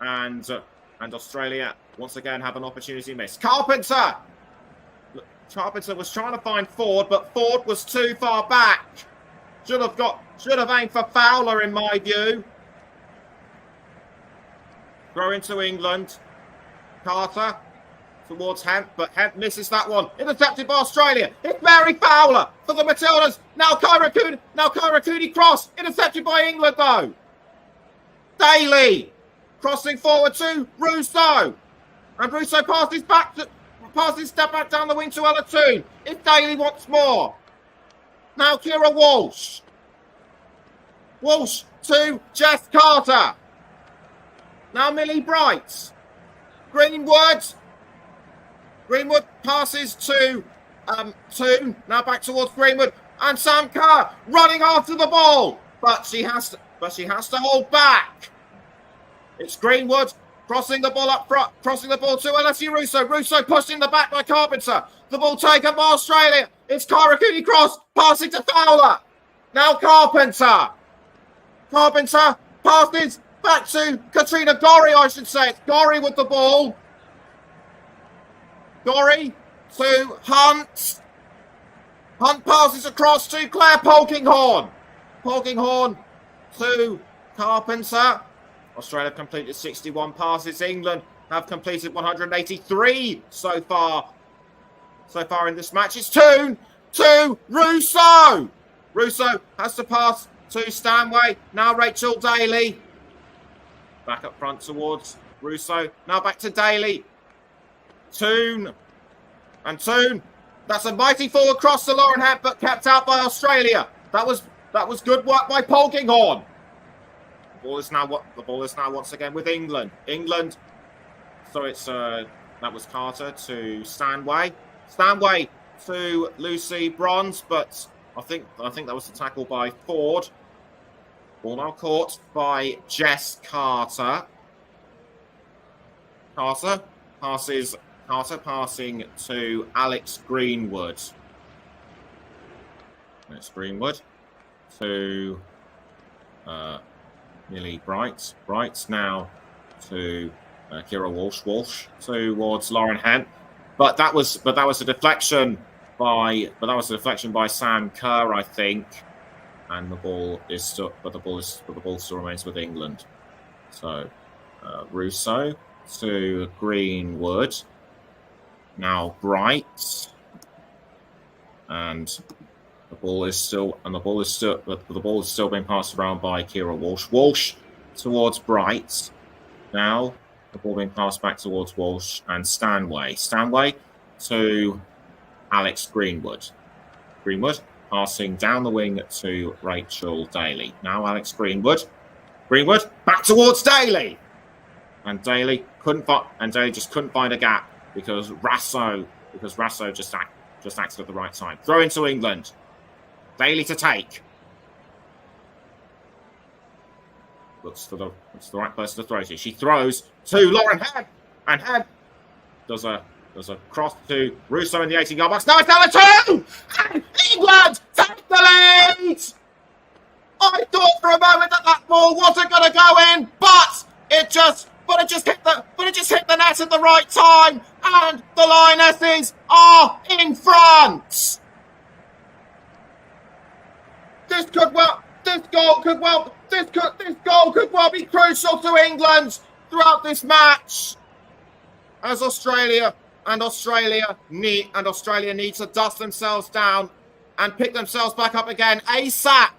and Australia once again have an opportunity missed. Carpenter was trying to find Ford, but Ford was too far back. Should have aimed for Fowler in my view. Throw into England. Carter towards Hemp, but Hemp misses that one. Intercepted by Australia. It's Mary Fowler for the Matildas. Now Kyra Cooney-Cross. Intercepted by England though. Daly crossing forward to Russo. And Russo passes step back down the wing to Ella Toone. If Daly wants more. Now Kira Walsh. Walsh to Jess Carter. Now Millie Bright. Greenwood passes to Toone. Now back towards Greenwood. And Sam Kerr running after the ball. But she has to hold back. It's Greenwood Crossing the ball up front. Crossing the ball to Alessi Russo. Russo pushed in the back by Carpenter. The ball taken by Australia. It's Karakuni cross. Passing to Fowler. Now Carpenter. Carpenter passes back to Katrina Gorry, I should say. It's Gorry with the ball. Gorry to Hunt. Hunt passes across to Claire Polkinghorne. Polkinghorne to Carpenter. Australia have completed 61 passes. England have completed 183 so far. So far in this match. It's Toon to Russo. Russo has to pass to Stanway. Now Rachel Daly. Back up front towards Russo. Now back to Daly. Toon. And Toon. That's a mighty forward cross to Lauren Hemp, but kept out by Australia. That was good work by Polkinghorne. The ball is now once again with England. England. So it's that was Carter to Stanway. Stanway to Lucy Bronze, but I think that was the tackle by Ford. Ball now caught by Jess Carter. Carter passing to Alex Greenwood. It's Greenwood to Millie Bright. Bright now to Kira Walsh. Walsh towards Lauren Hemp. But that was a deflection by Sam Kerr, I think. And the ball still remains with England. So Russo to Greenwood. Now Bright. And the ball is still being passed around by Kira Walsh. Walsh towards Bright. Now the ball being passed back towards Walsh and Stanway. Stanway to Alex Greenwood. Greenwood passing down the wing to Rachel Daly. Now Alex Greenwood. Greenwood back towards Daly. And Daly just couldn't find a gap because Rasso just acted at the right time. Throw into England. Daly to take. Looks for the right person to throw to. She throws to Lauren Hemp, and Hemp does a cross to Russo in the 18-yard box. Now it's down to 2, and England take the lead. I thought for a moment that ball wasn't going to go in, but it just hit the net at the right time, and the Lionesses are in front. This goal could well be crucial to England throughout this match, as Australia need to dust themselves down and pick themselves back up again ASAP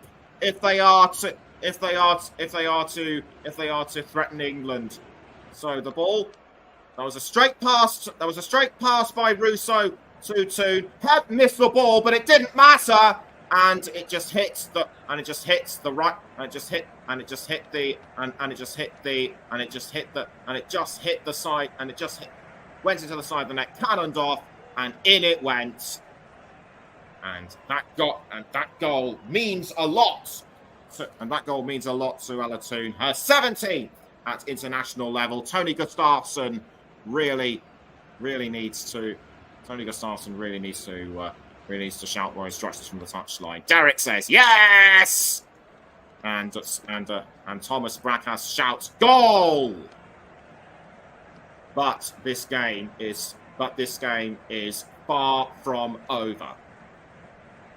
if they are to threaten England. So the ball, that was a straight pass by Russo to Toon. Had missed the ball, but it didn't matter. And it just hit the side, and it just went into the side of the net, cannoned off, and in it went. And that goal means a lot. And that goal means a lot to Ella Toon. Her 17th at international level. Tony Gustafsson really needs to shout more instructions from the touchline. Derek says yes, and Thomas Brackhurst shouts goal. But this game is far from over.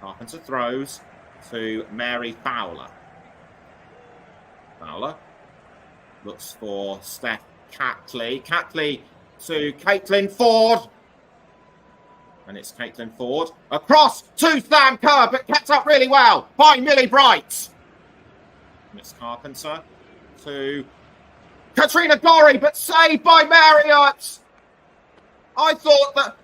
Carpenter throws to Mary Fowler. Fowler looks for Steph Catley. Catley to Caitlin Ford. And it's Caitlin Ford. Across to Sam Kerr, but kept up really well by Millie Bright. And it's Carpenter to Katrina Gorry, but saved by Marriott. I thought that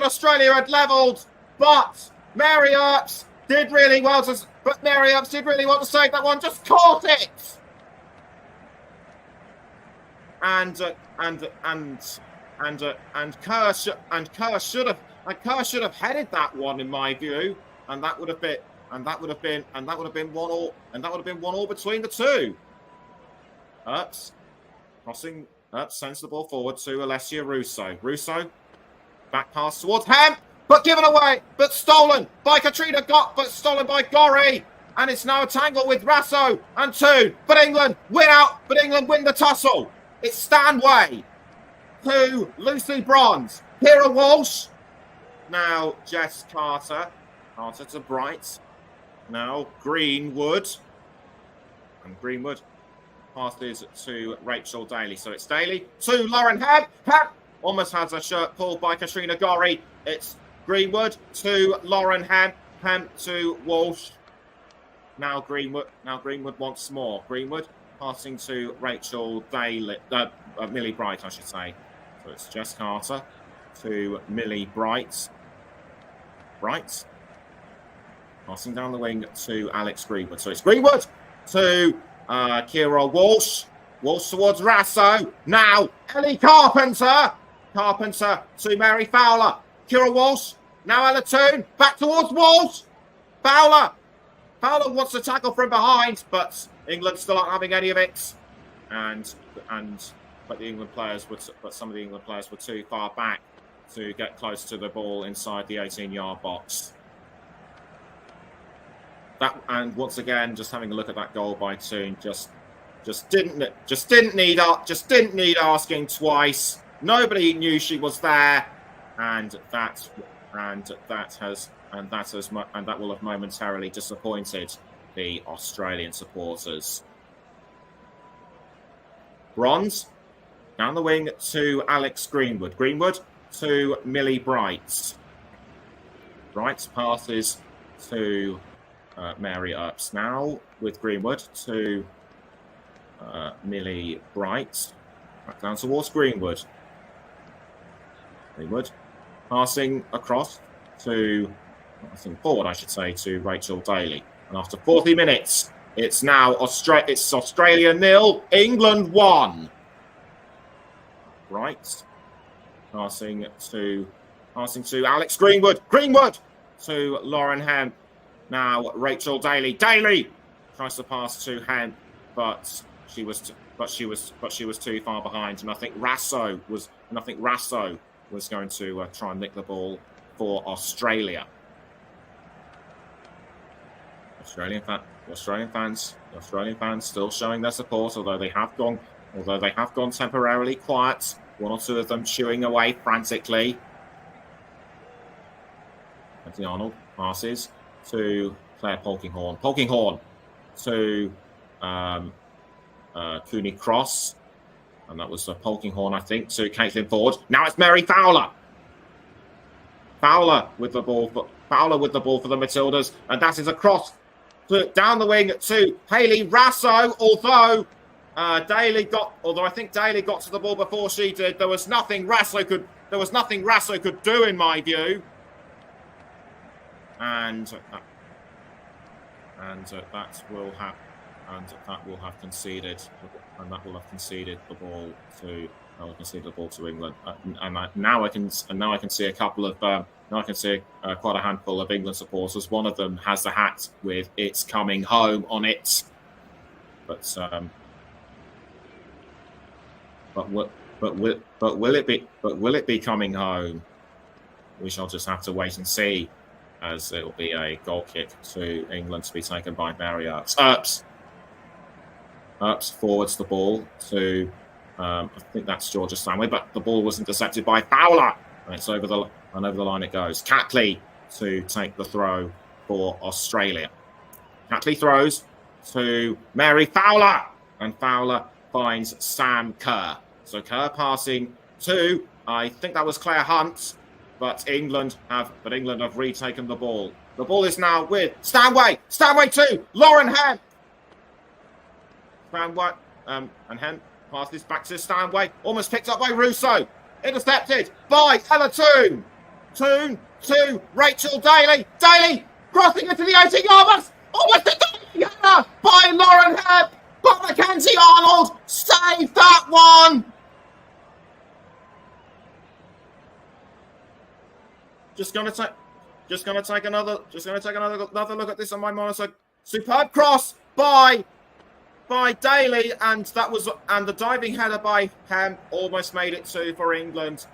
Australia had levelled, but Marriott did really well to save that one. Just caught it. And Kerr should have headed that one, in my view, and that would have been 1-1 between the two. Earps crossing Sends the ball forward to Alessia Russo. Russo, back pass towards Hemp, but given away, but stolen by Katrina but stolen by Gorry. And it's now a tangle with Rasso and Toon. But England win out, but England win the tussle. It's Stanway to Lucy Bronze. Kira Walsh. Now Jess Carter. Carter to Bright. Now Greenwood. And Greenwood passes to Rachel Daly. So it's Daly to Lauren Hebb. Hebb almost has a shirt pulled by Katrina Gorry. It's Greenwood to Lauren Hebb. Hebb to Walsh. Now Greenwood wants more. Greenwood passing to Rachel Daly, Millie Bright, I should say. So it's Jess Carter to Millie Bright. Bright passing down the wing to Alex Greenwood. So it's Greenwood to Kira Walsh. Walsh towards Rasso. Now Ellie Carpenter. Carpenter to Mary Fowler. Kira Walsh. Now Ella Toon. Back towards Walsh. Fowler. Fowler wants to tackle from behind, but England still aren't having any of it. But some of the England players were too far back to get close to the ball inside the 18-yard box. And once again, just having a look at that goal by Toon, just didn't need asking twice. Nobody knew she was there, and that will have momentarily disappointed the Australian supporters. Bronze down the wing to Alex Greenwood. Greenwood to Millie Bright. Bright passes to Mary Earps. Now with Greenwood to Millie Bright. Back down towards Greenwood. Greenwood passing across to, forward, I should say, to Rachel Daly. And after 40 minutes, it's now Australia 0, England 1. Right. Passing to Alex Greenwood. Greenwood to Lauren Hemp. Now Rachel Daly. Daly tries to pass to Hemp, but she was too far behind. And I think Rasso was going to try and nick the ball for Australia. Australian fans still showing their support, although they have gone temporarily quiet. One or two of them chewing away frantically. Anthony Arnold passes to Claire Polkinghorne. Polkinghorne to Cooney Cross. And that was Polkinghorne, I think, to Caitlin Ford. Now it's Mary Fowler. Fowler with the ball for the Matildas. And that is a cross down the wing to Hayley Rasso. Although I think Daly got to the ball before she did. There was nothing Rasso could do, in my view. And that will have conceded the ball to England. Now I can see quite a handful of England supporters. One of them has the hat with "It's coming home" on it, but will it be coming home? We shall just have to wait and see, as it will be a goal kick to England to be taken by Mary Earps. Earps forwards the ball to, I think that's Georgia Stanway, but the ball was intercepted by Fowler. And it's over the line it goes. Catley to take the throw for Australia. Catley throws to Mary Fowler, and Fowler finds Sam Kerr. So Kerr passing to, I think that was Claire Hunt, but England have retaken the ball. The ball is now with Stanway. Stanway to Lauren Hemp. Stanway and Hemp passes back to Stanway. Almost picked up by Russo. Intercepted by Ella Toon. Toon to Rachel Daly. Daly crossing into the 18-yard box. Almost a done by Lauren Hemp. But Mackenzie Arnold saved that one. Just gonna take another look at this on my monitor. Superb cross by by Daly, and the diving header by Hemp almost made it 2 for England.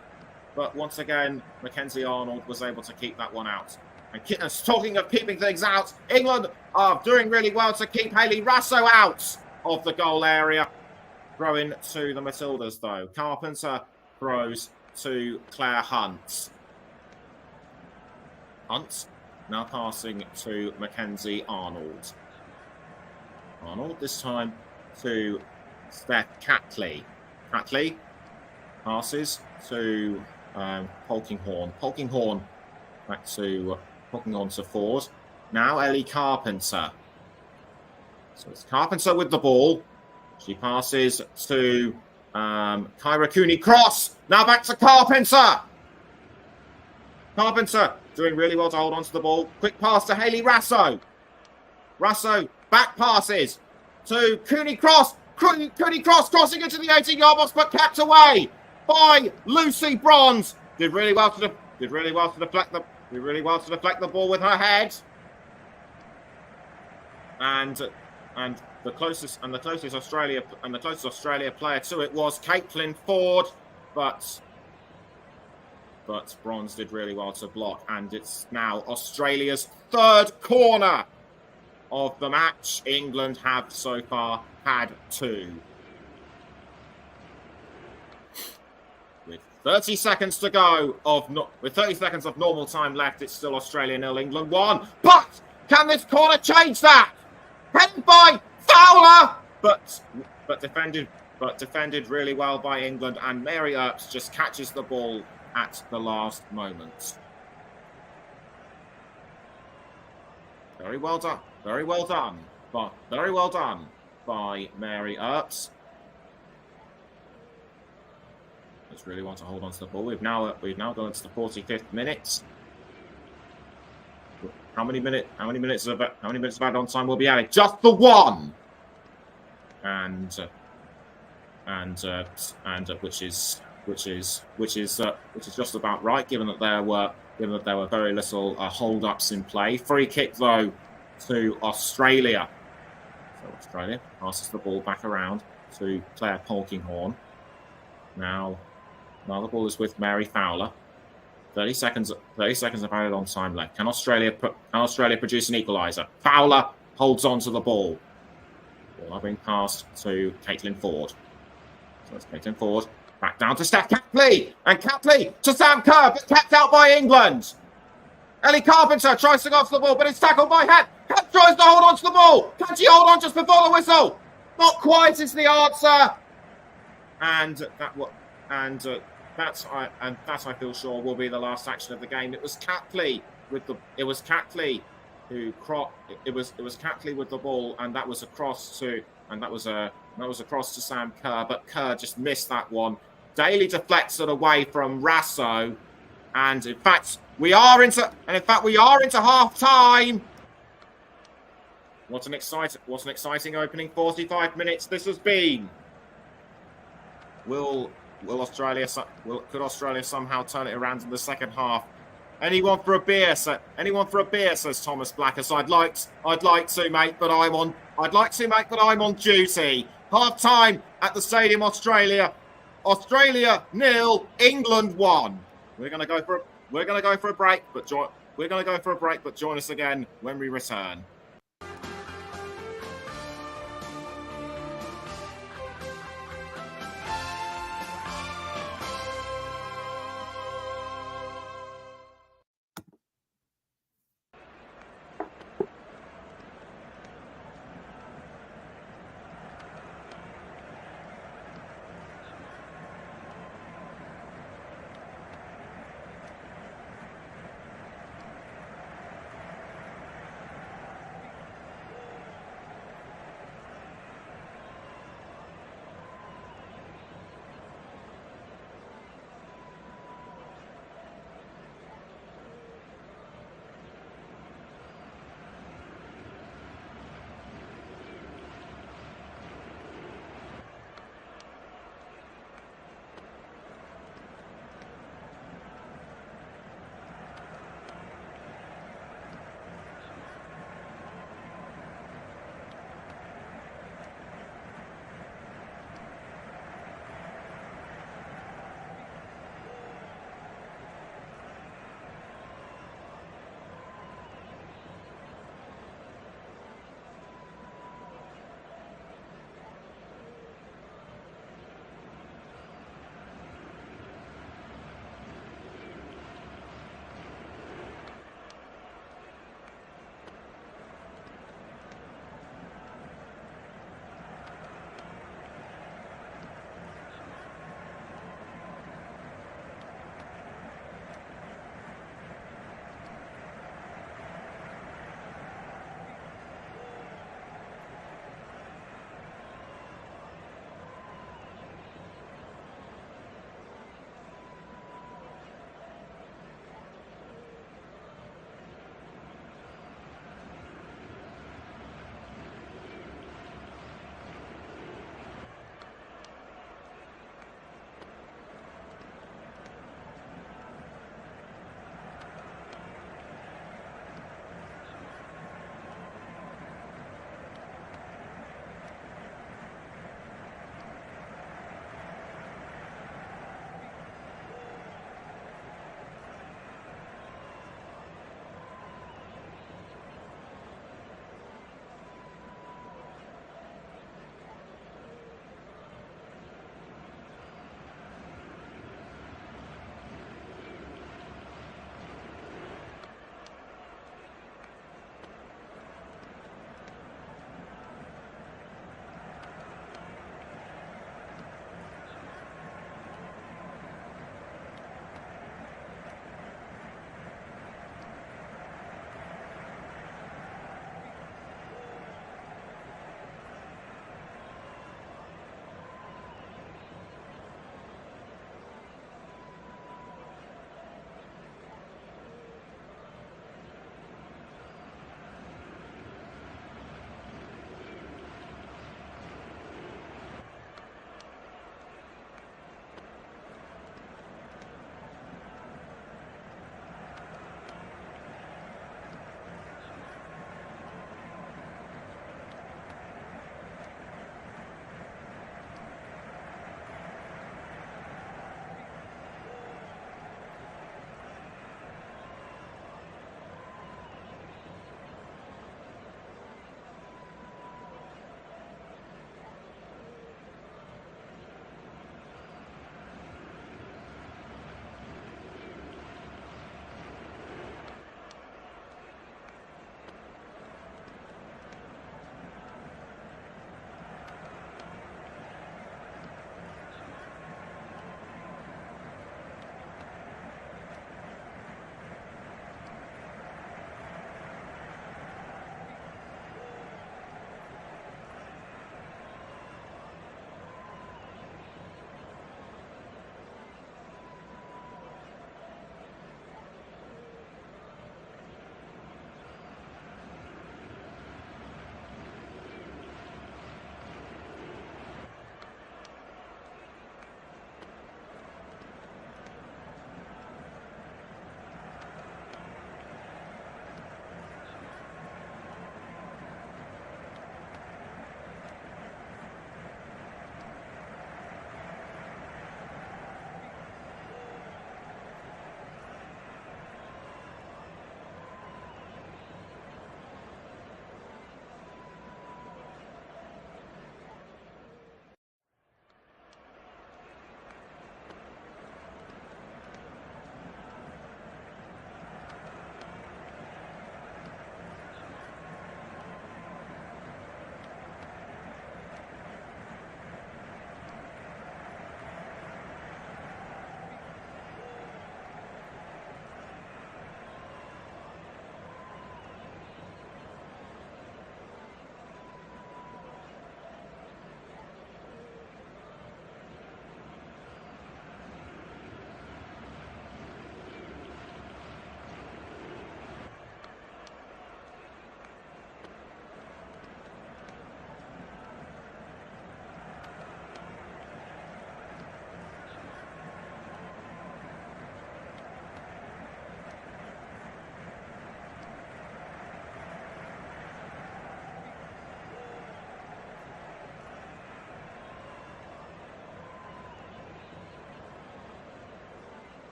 But once again, Mackenzie Arnold was able to keep that one out. And talking of keeping things out, England are doing really well to keep Hayley Raso out of the goal area. Throwing to the Matildas, though. Carpenter throws to Claire Hunt. Hunt now passing to Mackenzie Arnold. Arnold this time to Steph Catley. Catley passes to Polkinghorne. Polkinghorne back to Polkinghorne to Ford. Now Ellie Carpenter. So it's Carpenter with the ball. She passes to Kyra Cooney-Cross. Now back to Carpenter. Carpenter doing really well to hold on to the ball. Quick pass to Hayley Raso. Raso back passes to Cooney-Cross. Cooney-Cross crossing into the 18-yard box, but kept away by Lucy Bronze. Did really well to deflect the ball with her head. And the closest Australia player to it was Caitlin Ford, but Bronze did really well to block, and it's now Australia's third corner of the match. England have so far had 2. With 30 seconds to go with 30 seconds of normal time left, it's still Australia 0, England 1. But can this corner change that? Headed by Fowler, but defended really well by England, and Mary Earps just catches the ball at the last moment. Very well done. Very well done by Mary Earps. Just really want to hold on to the ball. We've now gone into the 45th minute. How many minutes of add-on time will be added? Just the 1. And which is just about right, given that there were very little hold-ups in play. Free kick though to Australia. So Australia passes the ball back around to Claire Polkinghorne. Now the ball is with Mary Fowler. 30 seconds of added on time left. Can Australia produce an equaliser? Fowler holds on to the ball. Ball being passed to Caitlin Ford. So it's Caitlin Ford back down to Steph Catley, and Catley to Sam Kerr, but kept out by England. Ellie Carpenter tries to go off the ball, but it's tackled by Hemp. Hemp tries to hold on to the ball. Can she hold on just before the whistle? Not quite is the answer. And that I feel sure will be the last action of the game. It was Catley with the ball, and that was a cross to Sam Kerr, but Kerr just missed that one. Daly deflects it away from Raso, and in fact we are into half time. What an exciting opening 45 minutes this has been. Could Australia somehow turn it around in the second half? Anyone for a beer, says Thomas Blacker. So I'd like to, mate, but I'm on duty. Half time at the Stadium Australia. Australia 0, England 1. We're going to go for a break, but join us again when we return.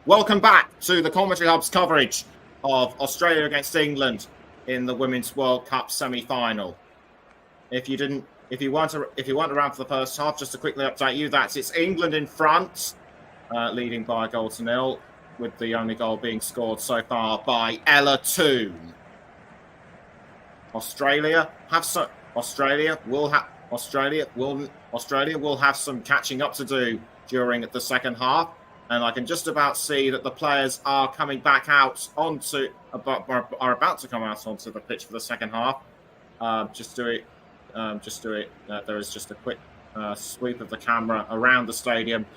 Welcome back to the Commentary Hub's coverage of Australia against England in the Women's World Cup semi-final. If you weren't around for the first half, just to quickly update you, it's England in front, leading by a goal to nil, with the only goal being scored so far by Ella Toone. Australia will have some catching up to do during the second half. And I can just about see that the players are coming back out are about to come out onto the pitch for the second half. There is just a quick sweep of the camera around the stadium.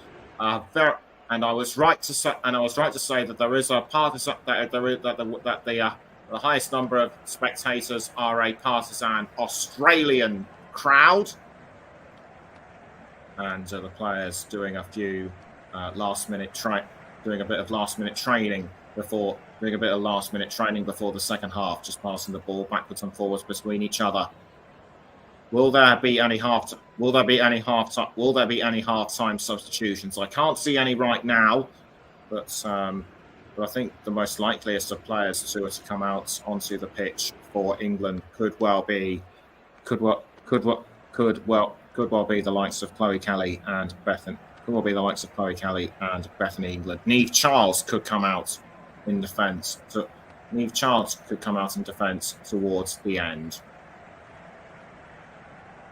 And I was right to say that there is a partisan that the highest number of spectators are a partisan Australian crowd, and the players doing a bit of last minute training before the second half, just passing the ball backwards and forwards between each other. Will there be any half-time substitutions? I can't see any right now, but I think the most likeliest of players to come out onto the pitch for England could well be the likes of Chloe Kelly and Bethany. England. Niamh Charles could come out in defence. Towards the end.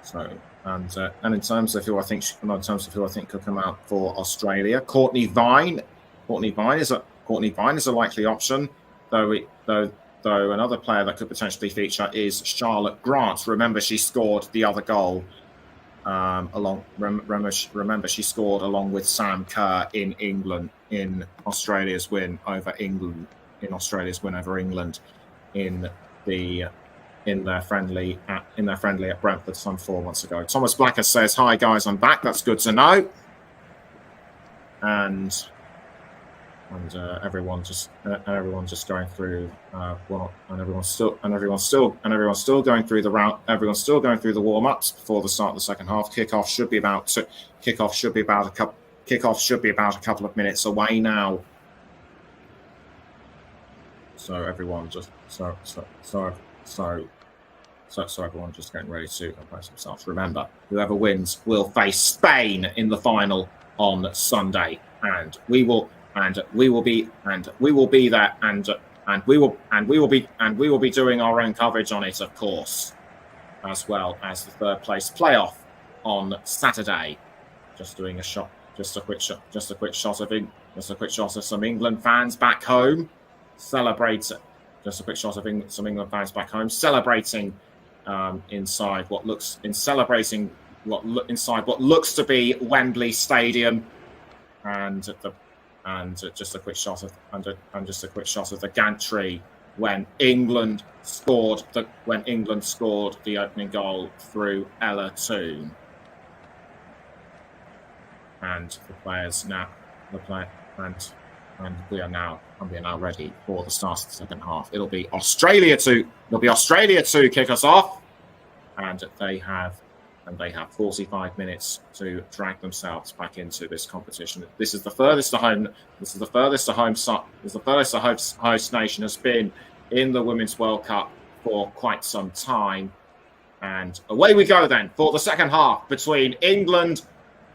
So, and in terms of who I think could come out for Australia, Courtney Vine is a likely option, though another player that could potentially feature is Charlotte Grant. Remember, she scored the other goal. She scored along with Sam Kerr in Australia's win over England in their friendly at Brentford some 4 months ago. Thomas Blacker says, "Hi guys, I'm back. That's good to know." And everyone's just going through everyone's still going through the round. Everyone's still going through the warm-ups before the start of the second half. Kickoff should be about a couple of minutes away now. So everyone just everyone just getting ready to compose themselves. Remember, whoever wins will face Spain in the final on Sunday, and we will be there, and we will be doing our own coverage on it, of course, as well as the third place playoff on Saturday. Just a quick shot of some England fans back home celebrating. Just a quick shot of some England fans back home celebrating inside what looks to be Wembley Stadium, and just a quick shot of the gantry when England scored the opening goal through Ella Toone. And we are now ready for the start of the second half. It'll be Australia to kick us off, and they have 45 minutes to drag themselves back into this competition. This is the furthest the host nation has been in the Women's World Cup for quite some time. And away we go then for the second half between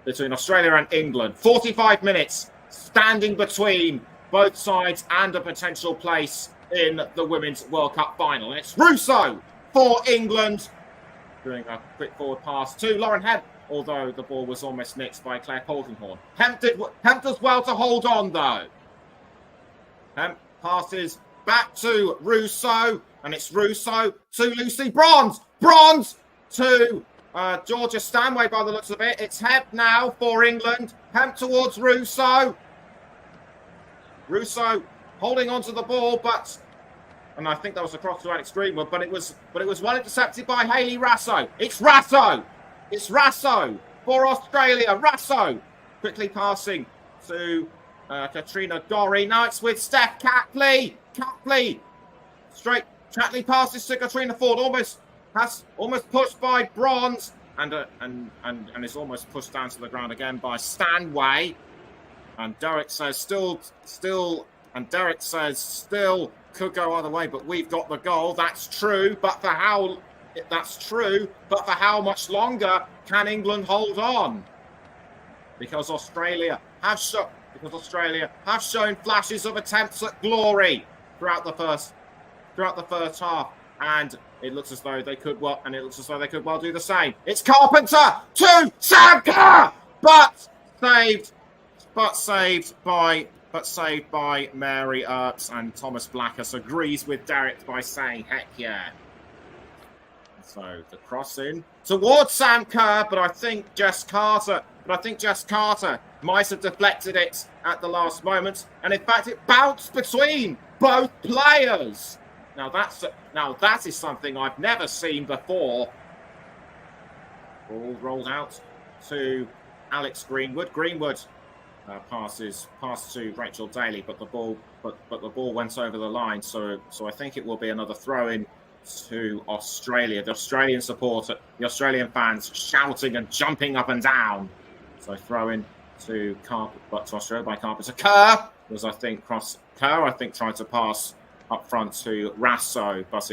Australia and England. 45 minutes standing between both sides and a potential place in the Women's World Cup final. And it's Russo for England, doing a quick forward pass to Lauren Hemp, although the ball was almost nicked by Claire Polkinghorne. Hemp does well to hold on, though. Hemp passes back to Russo, and it's Russo to Lucy Bronze. Bronze to Georgia Stanway, by the looks of it. It's Hemp now for England. Hemp towards Russo. Russo holding onto the ball, and I think that was a cross to Alex Greenwood, but it was well intercepted by Hayley Raso. It's Raso for Australia. Raso quickly passing to Katrina Gorry. Now it's with Steph Catley. Straight Catley passes to Katrina Ford. Almost pushed by Bronze, and is almost pushed down to the ground again by Stanway. And Derek says still, and Derek says still could go either way, but we've got the goal. That's true, but for how? That's true, but for how much longer can England hold on? Because Australia have shown flashes of attempts at glory throughout the first half, and it looks as though they could well do the same. It's Carpenter to Sam Kerr, but saved by Mary Earps, and Thomas Blackus agrees with Derek by saying, heck yeah. So the cross in towards Sam Kerr, but I think Jess Carter might have deflected it at the last moment, and in fact it bounced between both players. Now that is something I've never seen before. Ball rolled out to Alex Greenwood. Greenwood passes to Rachel Daly, but the ball went over the line. So I think it will be another throw in to Australia. The Australian fans shouting and jumping up and down. So throw in to Australia by Carpenter. Kerr was, I think, tried to pass up front to Rasso, but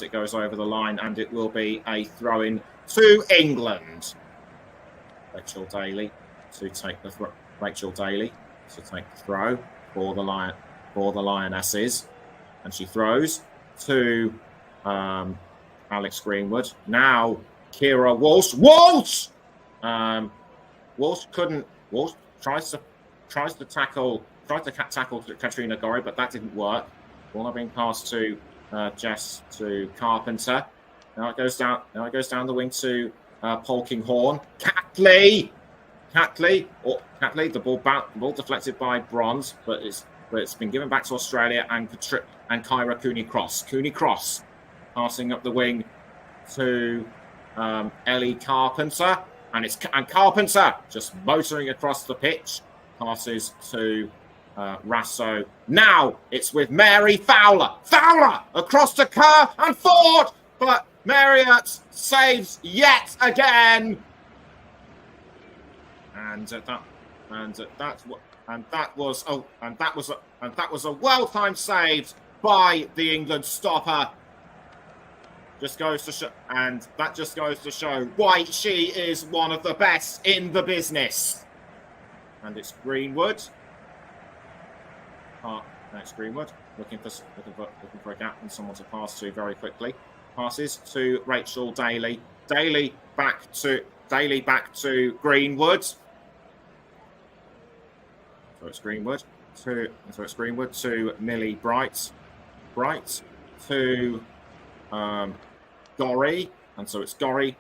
it goes over the line, and it will be a throw in to England. Rachel Daly to take the throw for the Lionesses, and she throws to Alex Greenwood. Now Keira Walsh. Walsh tries to tackle Katrina Gorry, but that didn't work. Ball not being passed to Carpenter. Now it goes down the wing to Polkinghorne. Catley. The ball deflected by Bronze, but it's been given back to Australia and Kyra Cooney-Cross. Cooney-Cross passing up the wing to Ellie Carpenter, and Carpenter just motoring across the pitch, passes to Rasso. Now it's with Mary Fowler. Fowler across to Kerr and Ford, but Marriott saves yet again. And that was a well-timed save by the England stopper. Just goes to show why she is one of the best in the business. And it's Greenwood. Next Greenwood looking for a gap and someone to pass to very quickly. Passes to Rachel Daly. Daly back to Greenwood. So it's Greenwood to Millie Bright. Bright to Gorry, and so it's Gorry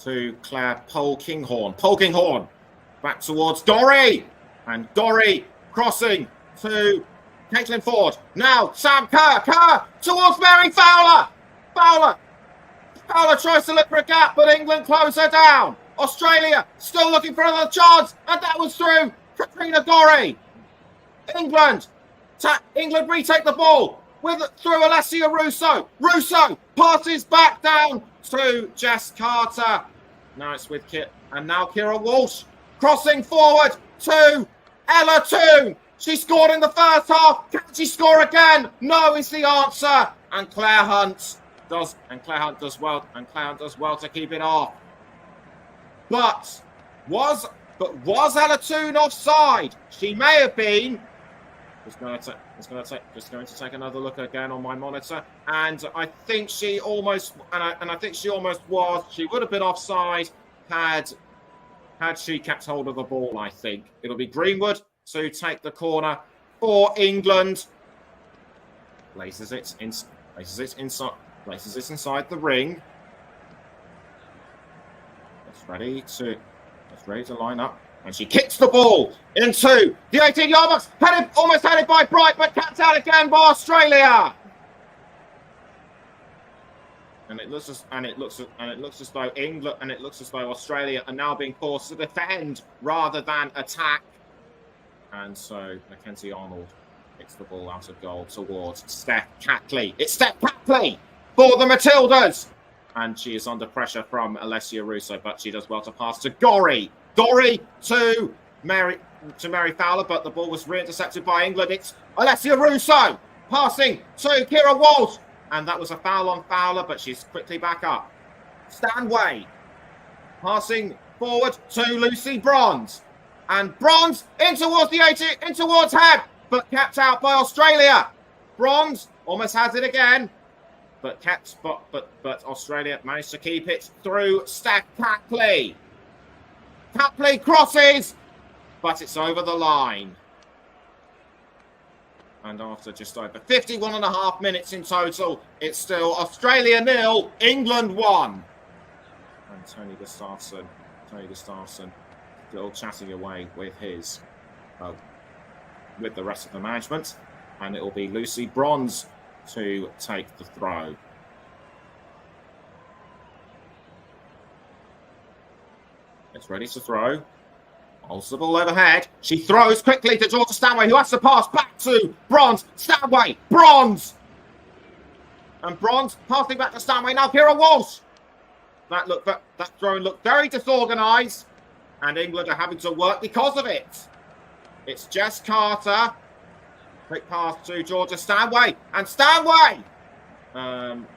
to Claire Polkinghorne. Polkinghorne back towards Gorry, and Gorry crossing to Caitlin Ford. Now Sam Kerr towards Mary Fowler. Fowler tries to look for a gap, but England close her down. Australia still looking for another chance, and that was through Katrina Gorry. England retake the ball through Alessia Russo. Russo passes back down to Jess Carter. Now it's with Kit, and now Keira Walsh crossing forward to Ella Toone. She scored in the first half. Can she score again? No is the answer. And Claire Hunt does well to keep it off. But was Ella Toone offside? She may have been. Just going to take another look again on my monitor, and I think she almost was. She would have been offside had she kept hold of the ball. I think it'll be Greenwood to take the corner for England. Places it inside the ring. It's ready to line up. And she kicks the ball into the 18-yard box. Almost had it by Bright, but capped out again by Australia. And it looks as though Australia are now being forced to defend rather than attack. And so Mackenzie Arnold kicks the ball out of goal towards Steph Catley. It's Steph Catley for the Matildas. And she is under pressure from Alessia Russo, but she does well to pass to Gorry. Gorry to Mary to Mary Fowler, but the ball was re-intercepted by England. It's Alessia Russo passing to Kira Walsh, and that was a foul on Fowler, but she's quickly back up. Stanway passing forward to Lucy Bronze, and Bronze in towards the 80, in towards Hebb, but kept out by Australia. Bronze almost has it again, but Australia managed to keep it through Steph Catley. Catley crosses, but it's over the line. And after just over 51 and a half minutes in total, it's still Australia 0, England 1. And Tony Gustafsson still chatting away with with the rest of the management. And it will be Lucy Bronze to take the throw. It's ready to throw. Holds the ball overhead. She throws quickly to Georgia Stanway, who has to pass back to Bronze. Stanway, Bronze! And Bronze passing back to Stanway. Now Kira Walsh. That throw looked very disorganised, and England are having to work because of it. It's Jess Carter. Quick pass to Georgia Stanway, and Stanway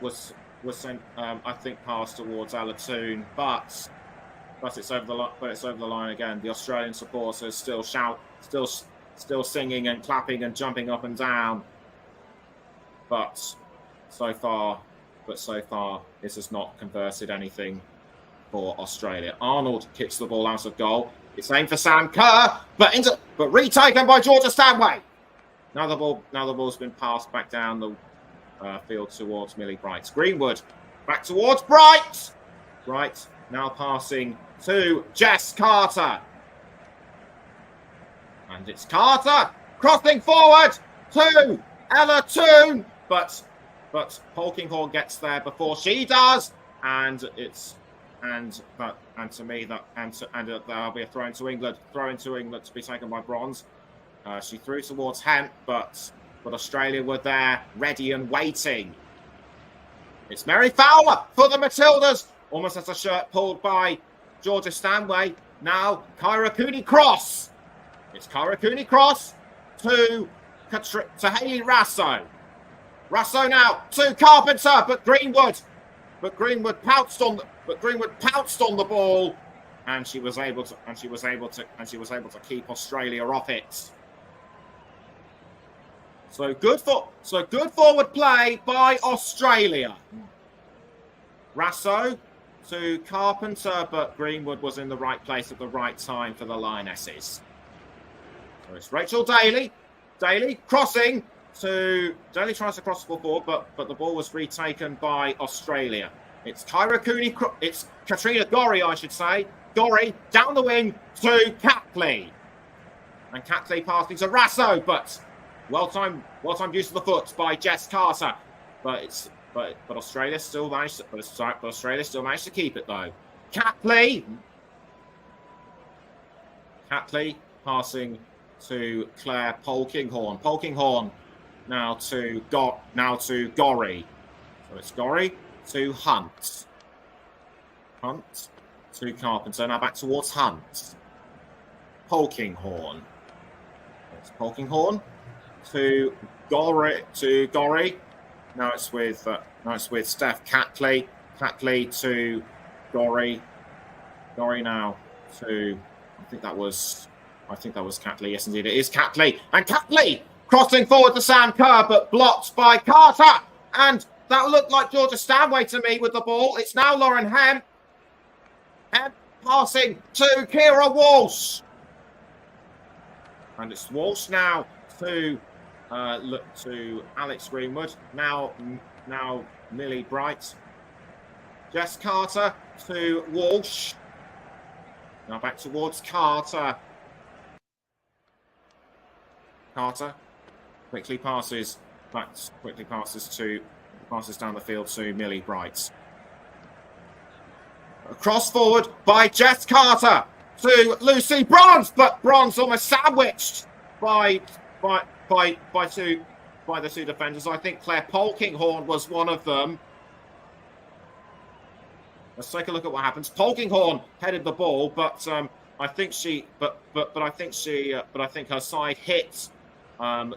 was sent, I think, pass towards Ella Toon, but it's over the line. But it's over the line again. The Australian supporters still singing and clapping and jumping up and down. But so far, this has not converted anything for Australia. Arnold kicks the ball out of goal. It's aimed for Sam Kerr, but retaken by Georgia Stanway. Now the ball's been passed back down the field towards Millie Bright. Greenwood back towards Bright. Bright now passing to Jess Carter. And it's Carter crossing forward to Ella Toon, but Polkinghorne gets there before she does, and that'll be a throw into England. Throw into England to be taken by Bronze. She threw towards Hemp, but Australia were there, ready and waiting. It's Mary Fowler for the Matildas. Almost has a shirt pulled by Georgia Stanway. Now Kyra Cooney cross. It's Kyra Cooney cross to Hayley Rasso. Rasso now to Carpenter, but Greenwood pounced on the ball, and she was able to keep Australia off it. So good forward play by Australia. Rasso to Carpenter, but Greenwood was in the right place at the right time for the Lionesses. So it's Rachel Daly. Daly crossing to Daly tries to cross the ball forward, but the ball was retaken by Australia. It's Kyra Cooney. It's Katrina Gorry, I should say. Gorry down the wing to Catley, and Catley passing to Rasso, but well timed use of the foot by Jess Carter. But Australia still managed to keep it though. Catley passing to Claire Polkinghorne. Polkinghorne now to Gorry. So it's Gorry to Hunt. Hunt to Carpenter. Now back towards Hunt. Polkinghorne. It's Polkinghorne to Gorry. Now it's with Steph Catley. Catley to Gorry. Gorry now to I think that was Catley. Yes, indeed, it is Catley. And Catley crossing forward to Sam Kerr, but blocked by Carter. And that looked like Georgia Stanway to me with the ball. It's now Lauren Hemp. Hemp passing to Kira Walsh. And it's Walsh now to Alex Greenwood. Now Millie Bright. Jess Carter to Walsh. Now back towards Carter. Carter quickly passes down the field to Millie Bright. Cross forward by Jess Carter to Lucy Bronze, but Bronze almost sandwiched by the two defenders. I think Claire Polkinghorne was one of them. Let's take a look at what happens. Polkinghorne headed the ball, but I think I think her side hit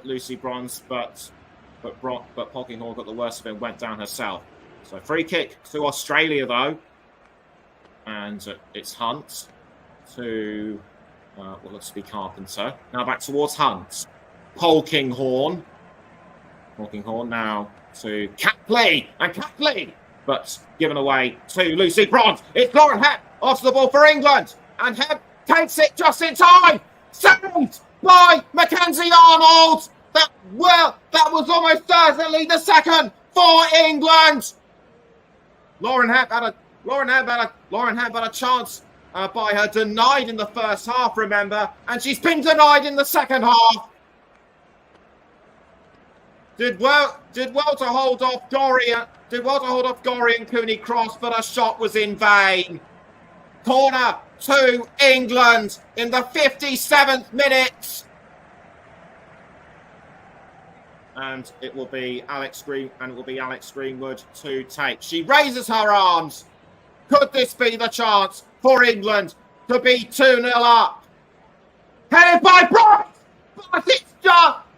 Lucy Bronze, but Polkinghorne got the worst of it and went down herself. So free kick to Australia though, and it's Hunt to what looks to be Carpenter. Now back towards Hunt. Polkinghorne now to Catley, and Catley, but given away to Lucy Bronze. It's Lauren Hemp off the ball for England, and Hemp takes it just in time. Saved by Mackenzie Arnold. That was almost certainly the second for England. Lauren Hemp had a chance by her, denied in the first half, remember, and she's been denied in the second half. Did well to hold off Gorry and Cooney Cross, but her shot was in vain. Corner to England in the 57th minute. And it will be Alex Greenwood to take. She raises her arms. Could this be the chance for England to be 2-0 up? Headed by Bryce!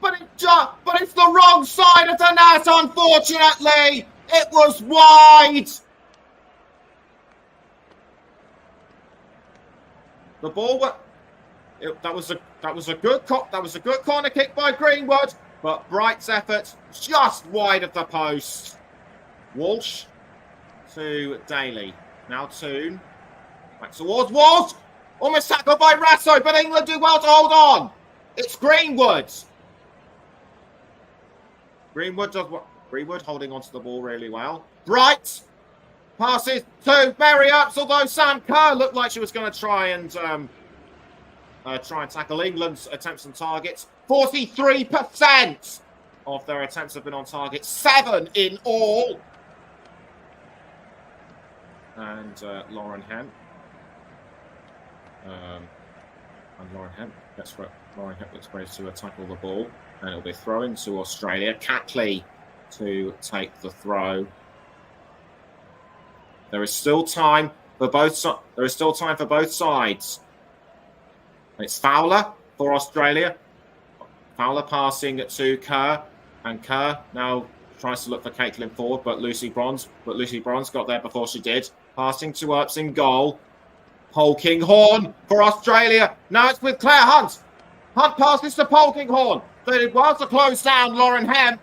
But it's the wrong side of the net, unfortunately. It was wide. The ball that was a good corner kick by Greenwood, but Bright's effort just wide of the post. Walsh to Daly. Now Toon. Back towards Walsh. Almost tackled by Rasso, but England do well to hold on. It's Greenwood. Greenwood holding onto the ball really well. Bright passes to Berry-Upps, although Sam Kerr looked like she was going to try and tackle England's attempts on targets. 43% of their attempts have been on target, 7 in all. And Lauren Hemp. Lauren Hemp looks ready to tackle the ball, and it'll be thrown to Australia. Catley to take the throw. There is still time for both sides. It's Fowler for Australia. Fowler passing to Kerr, and Kerr now tries to look for Caitlin Ford, but Lucy Bronze got there before she did. Passing to Earps in goal. Polkinghorne for Australia. Now it's with Claire Hunt. Hunt passes to Polkinghorne. They did well to close down Lauren Hemp.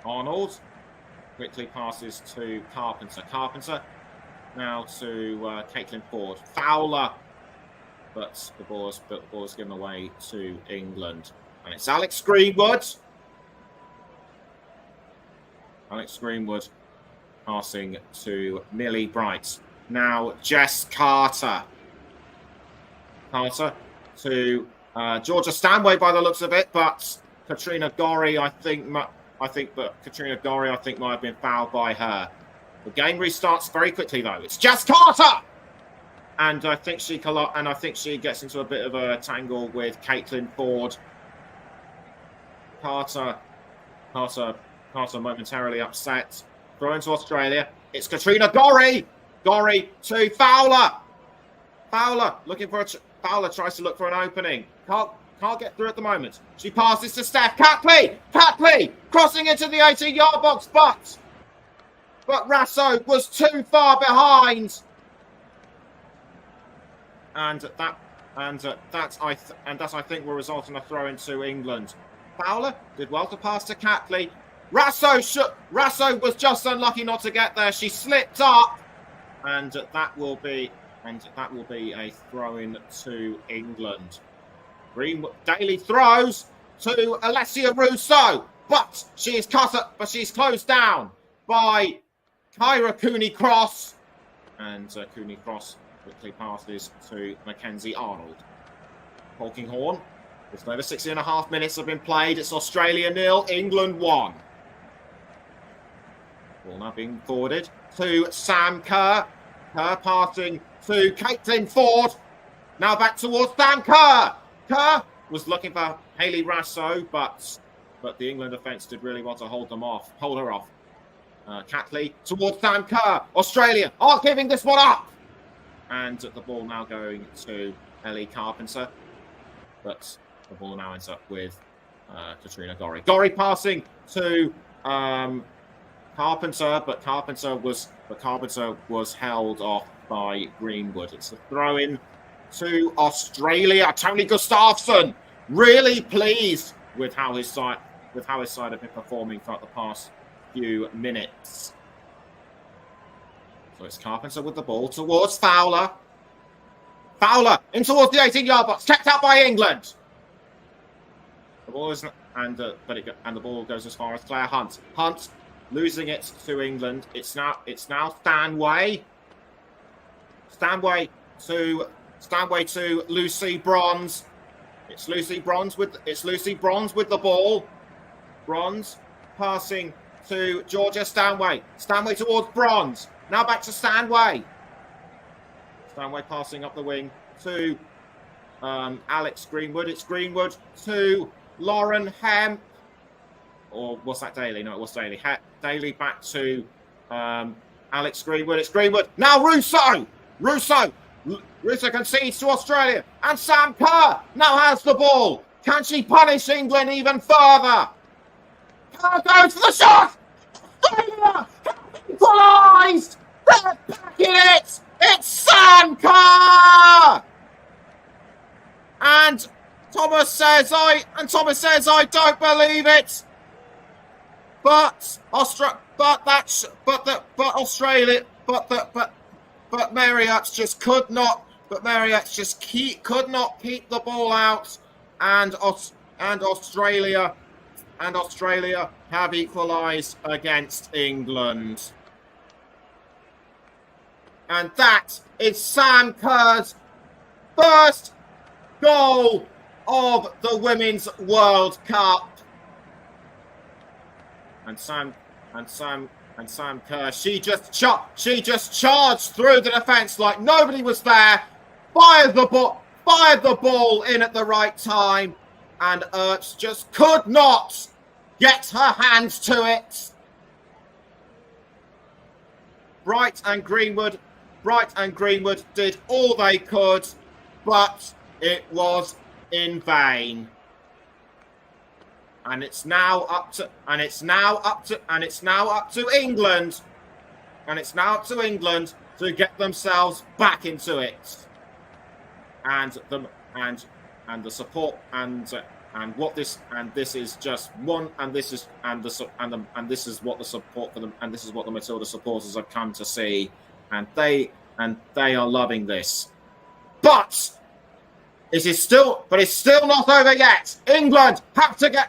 Arnold quickly passes to Carpenter. Carpenter now to Caitlin Ford. Fowler, but the ball is given away to England. And it's Alex Greenwood. Alex Greenwood passing to Millie Bright. Now Jess Carter. Carter to Georgia Stanway by the looks of it, but Katrina Gorry, I think might have been fouled by her. The game restarts very quickly though. It's Jess Carter, and I think she gets into a bit of a tangle with Caitlin Ford. Carter momentarily upset. Throw into Australia. It's Katrina Gorry. Gorry to Fowler. Fowler tries to look for an opening. Can't get through at the moment. She passes to Steph Catley. Catley crossing into the 18-yard box, but Rasso was too far behind. And that I think will result in a throw into England. Fowler did well to pass to Catley. Rasso was just unlucky not to get there. She slipped up, and that will be a throw-in to England. Daly throws to Alessia Russo, but she's closed down by Kyra Cooney Cross, and Cooney Cross quickly passes to Mackenzie Arnold. Polkinghorne. It's over 60.5 minutes have been played. It's Australia 0, England 1. Ball now being forwarded to Sam Kerr. Kerr passing to Caitlin Ford. Now back towards Sam Kerr. Kerr was looking for Hayley Rasso, but the England defence did really well to hold her off. Catley towards Sam Kerr. Australia aren't giving this one up. and the ball now going to Ellie Carpenter, but the ball now ends up with Katrina Gorry. Gorry passing to Carpenter, but Carpenter was held off by Greenwood. It's a throw in to Australia. Tony Gustafsson really pleased with how his side have been performing throughout the past few minutes. So it's Carpenter with the ball towards Fowler. Fowler in towards the 18-yard box, kept out by England. The ball isn't, and the ball goes as far as Claire Hunt. Hunt losing it to England. It's now Stanway. Stanway to Lucy Bronze. It's Lucy Bronze with the ball. Bronze passing to Georgia Stanway. Stanway towards Bronze. Now back to Stanway. Stanway passing up the wing to Alex Greenwood. It's Greenwood to Lauren Hemp. Or was that Daly? No, it was Daly. Daly back to Alex Greenwood. It's Greenwood. Now Russo concedes to Australia. And Sam Kerr now has the ball. Can she punish England even further? Kerr goes for the shot. Australia equalised. They're back in it. It's Sam Kerr. And Thomas says I don't believe it. But Marriott just could not. But Marriott just could not keep the ball out, and Australia have equalised against England. And that is Sam Kerr's first goal of the Women's World Cup. And Sam Kerr, she just charged through the defence like nobody was there. Fired the ball in at the right time, and Ertz just could not get her hands to it. Bright and Greenwood did all they could, but it was in vain. And it's now up to England. And it's now up to England to get themselves back into it. And the support and what this is just one, and this is what the support for them, and this is what the Matilda supporters have come to see, and they are loving this. But it's still not over yet. England have to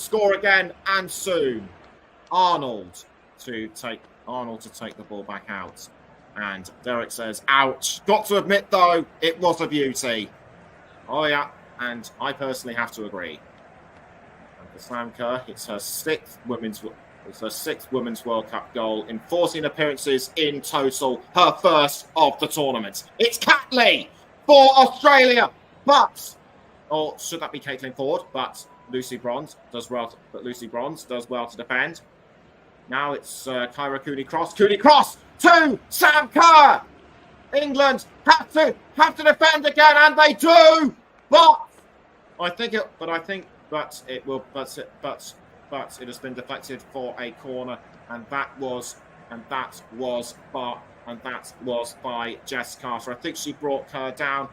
score again, and soon. Arnold to take the ball back out. And Derek says, ouch. Got to admit, though, it was a beauty. Oh, yeah. And I personally have to agree. And for Sam Kerr, it's her sixth Women's World Cup goal in 14 appearances in total. Her first of the tournament. It's Catley for Australia. Or should that be Caitlin Ford? But Lucy Bronze does well to defend. Now it's Kyra Cooney-Cross. Cooney-Cross to Sam Kerr. England have to defend again, and they do. But it has been deflected for a corner, and that was by Jess Carter. I think she brought Kerr down.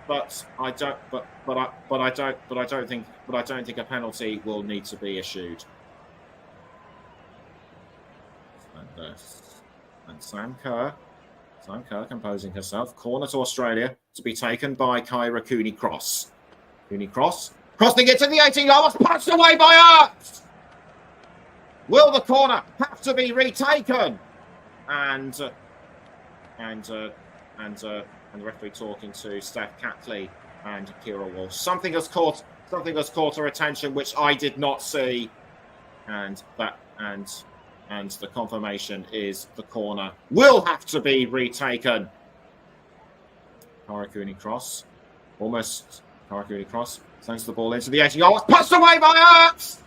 But I don't think a penalty will need to be issued. And Sam Kerr composing herself. Corner to Australia to be taken by Kyra Cooney-Cross. Cooney-Cross crossing it to the 18-yard box, punched away by Ertz. Will the corner have to be retaken? And the referee talking to Steph Catley and Kira Walsh. Something has caught her attention, which I did not see, and the confirmation is the corner will have to be retaken. Kyra Cooney-Cross sends the ball into the 18-yard box, pushed away by Ertz.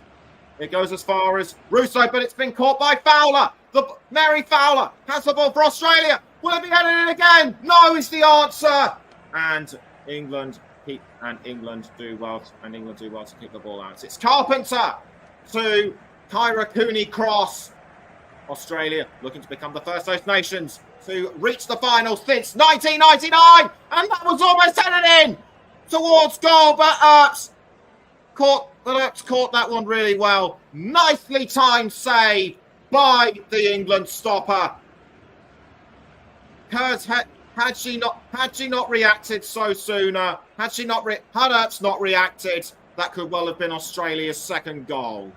It goes as far as Russo, but it's been caught by Fowler. Mary Fowler has the ball for Australia. Will it be headed in again? No is the answer. And England do well to keep the ball out. It's Carpenter to Kyra Cooney-Cross. Australia looking to become the first host nations to reach the final since 1999, and that was almost headed in towards goal, but Earps caught that one really well. Nicely timed save by the England stopper. Had she not reacted so sooner, had Earps not reacted, that could well have been Australia's second goal.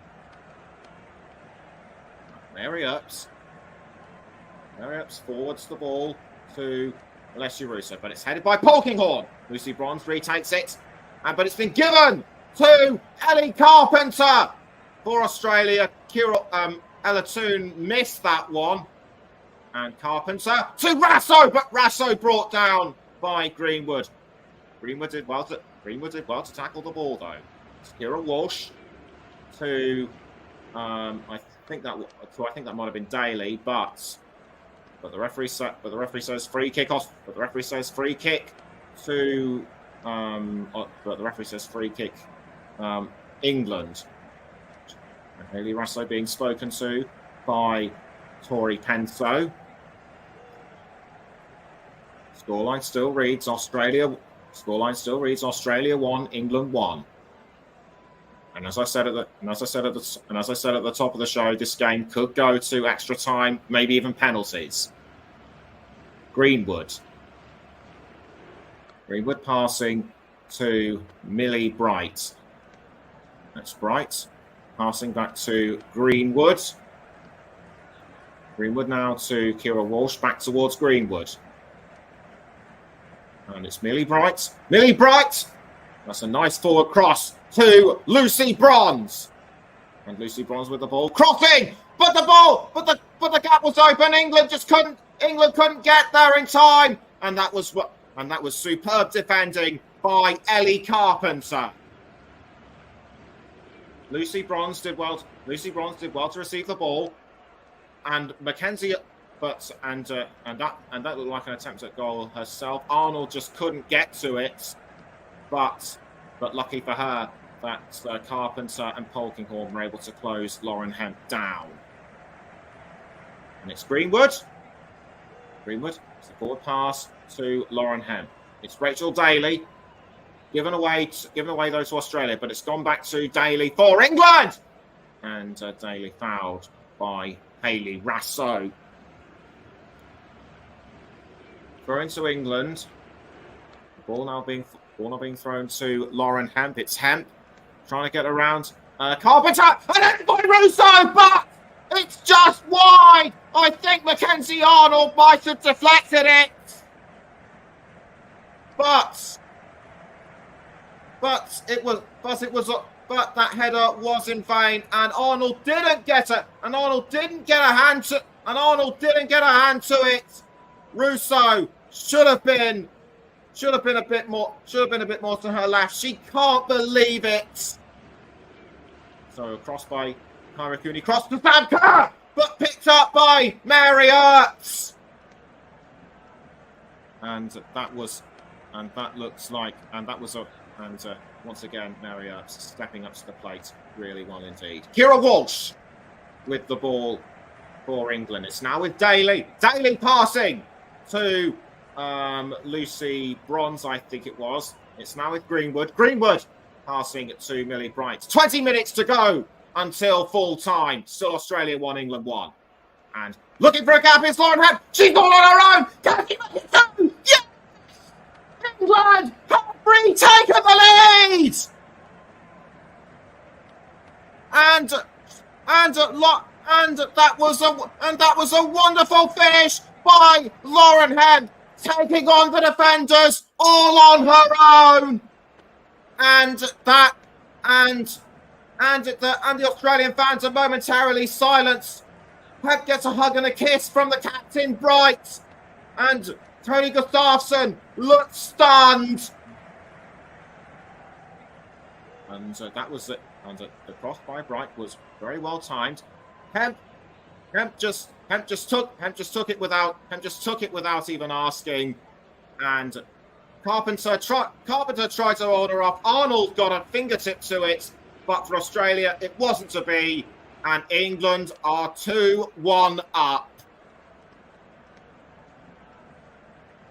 Mary Earps forwards the ball to Alessia Russo, but it's headed by Polkinghorne. Lucy Bronze retakes it, but it's been given to Ellie Carpenter for Australia. Ella Toone missed that one. And Carpenter to Rasso, but Rasso brought down by Greenwood. Greenwood did well to tackle the ball, though. It's Kira Walsh to I think that might have been Daly, but the referee says free kick off. But the referee says free kick to England. And Hayley Rasso being spoken to by Tori Penso. Scoreline still reads Australia 1, England 1. And as I said at the top of the show, this game could go to extra time, maybe even penalties. Greenwood passing to Millie Bright. That's Bright passing back to Greenwood. Greenwood now to Kira Walsh, back towards Greenwood. And it's Millie Bright. Millie Bright! That's a nice forward cross to Lucy Bronze. And Lucy Bronze with the ball. Crossing! But the gap was open. England couldn't get there in time. And that was superb defending by Ellie Carpenter. Lucy Bronze did well to receive the ball. And Mackenzie and that looked like an attempt at goal herself. Arnold just couldn't get to it, but lucky for her that Carpenter and Polkinghorne were able to close Lauren Hemp down. And it's Greenwood. It's a forward pass to Lauren Hemp. It's Rachel Daly given away though to Australia, but it's gone back to Daly for England, and Daly fouled by Hayley Rasso. Throw into England. The ball now being thrown to Lauren Hemp. It's Hemp trying to get around Carpenter, and then by Russo, but it's just wide. I think Mackenzie Arnold might have deflected it, but that header was in vain, and Arnold didn't get it. And Arnold didn't get a hand to it. Russo should have been a bit more to her left. She can't believe it. So cross by Kyra Cooney-Cross to Sam Kerr, but picked up by Mary Earps. Once again, Mary Earps stepping up to the plate really well indeed. Kira Walsh with the ball for England. It's now with Daly. Daly passing to Lucy Bronze, I think it was. It's now with Greenwood. Greenwood passing to Millie Bright. 20 minutes to go until full time. Still Australia 1, England 1. And looking for a gap is Lauren Hemp. She's all on her own. Can she make it through? Yes! England have retaken the lead. And that was a wonderful finish by Lauren Hemp, taking on the defenders all on her own. And the Australian fans are momentarily silenced. Hemp gets a hug and a kiss from the captain, Bright, and Tony Gustafsson looks stunned. And that was it. And the cross by Bright was very well timed. Hemp Hemp just took it without even asking, and Carpenter tried to hold her off. Arnold got a fingertip to it, but for Australia it wasn't to be, and England are 2-1 up.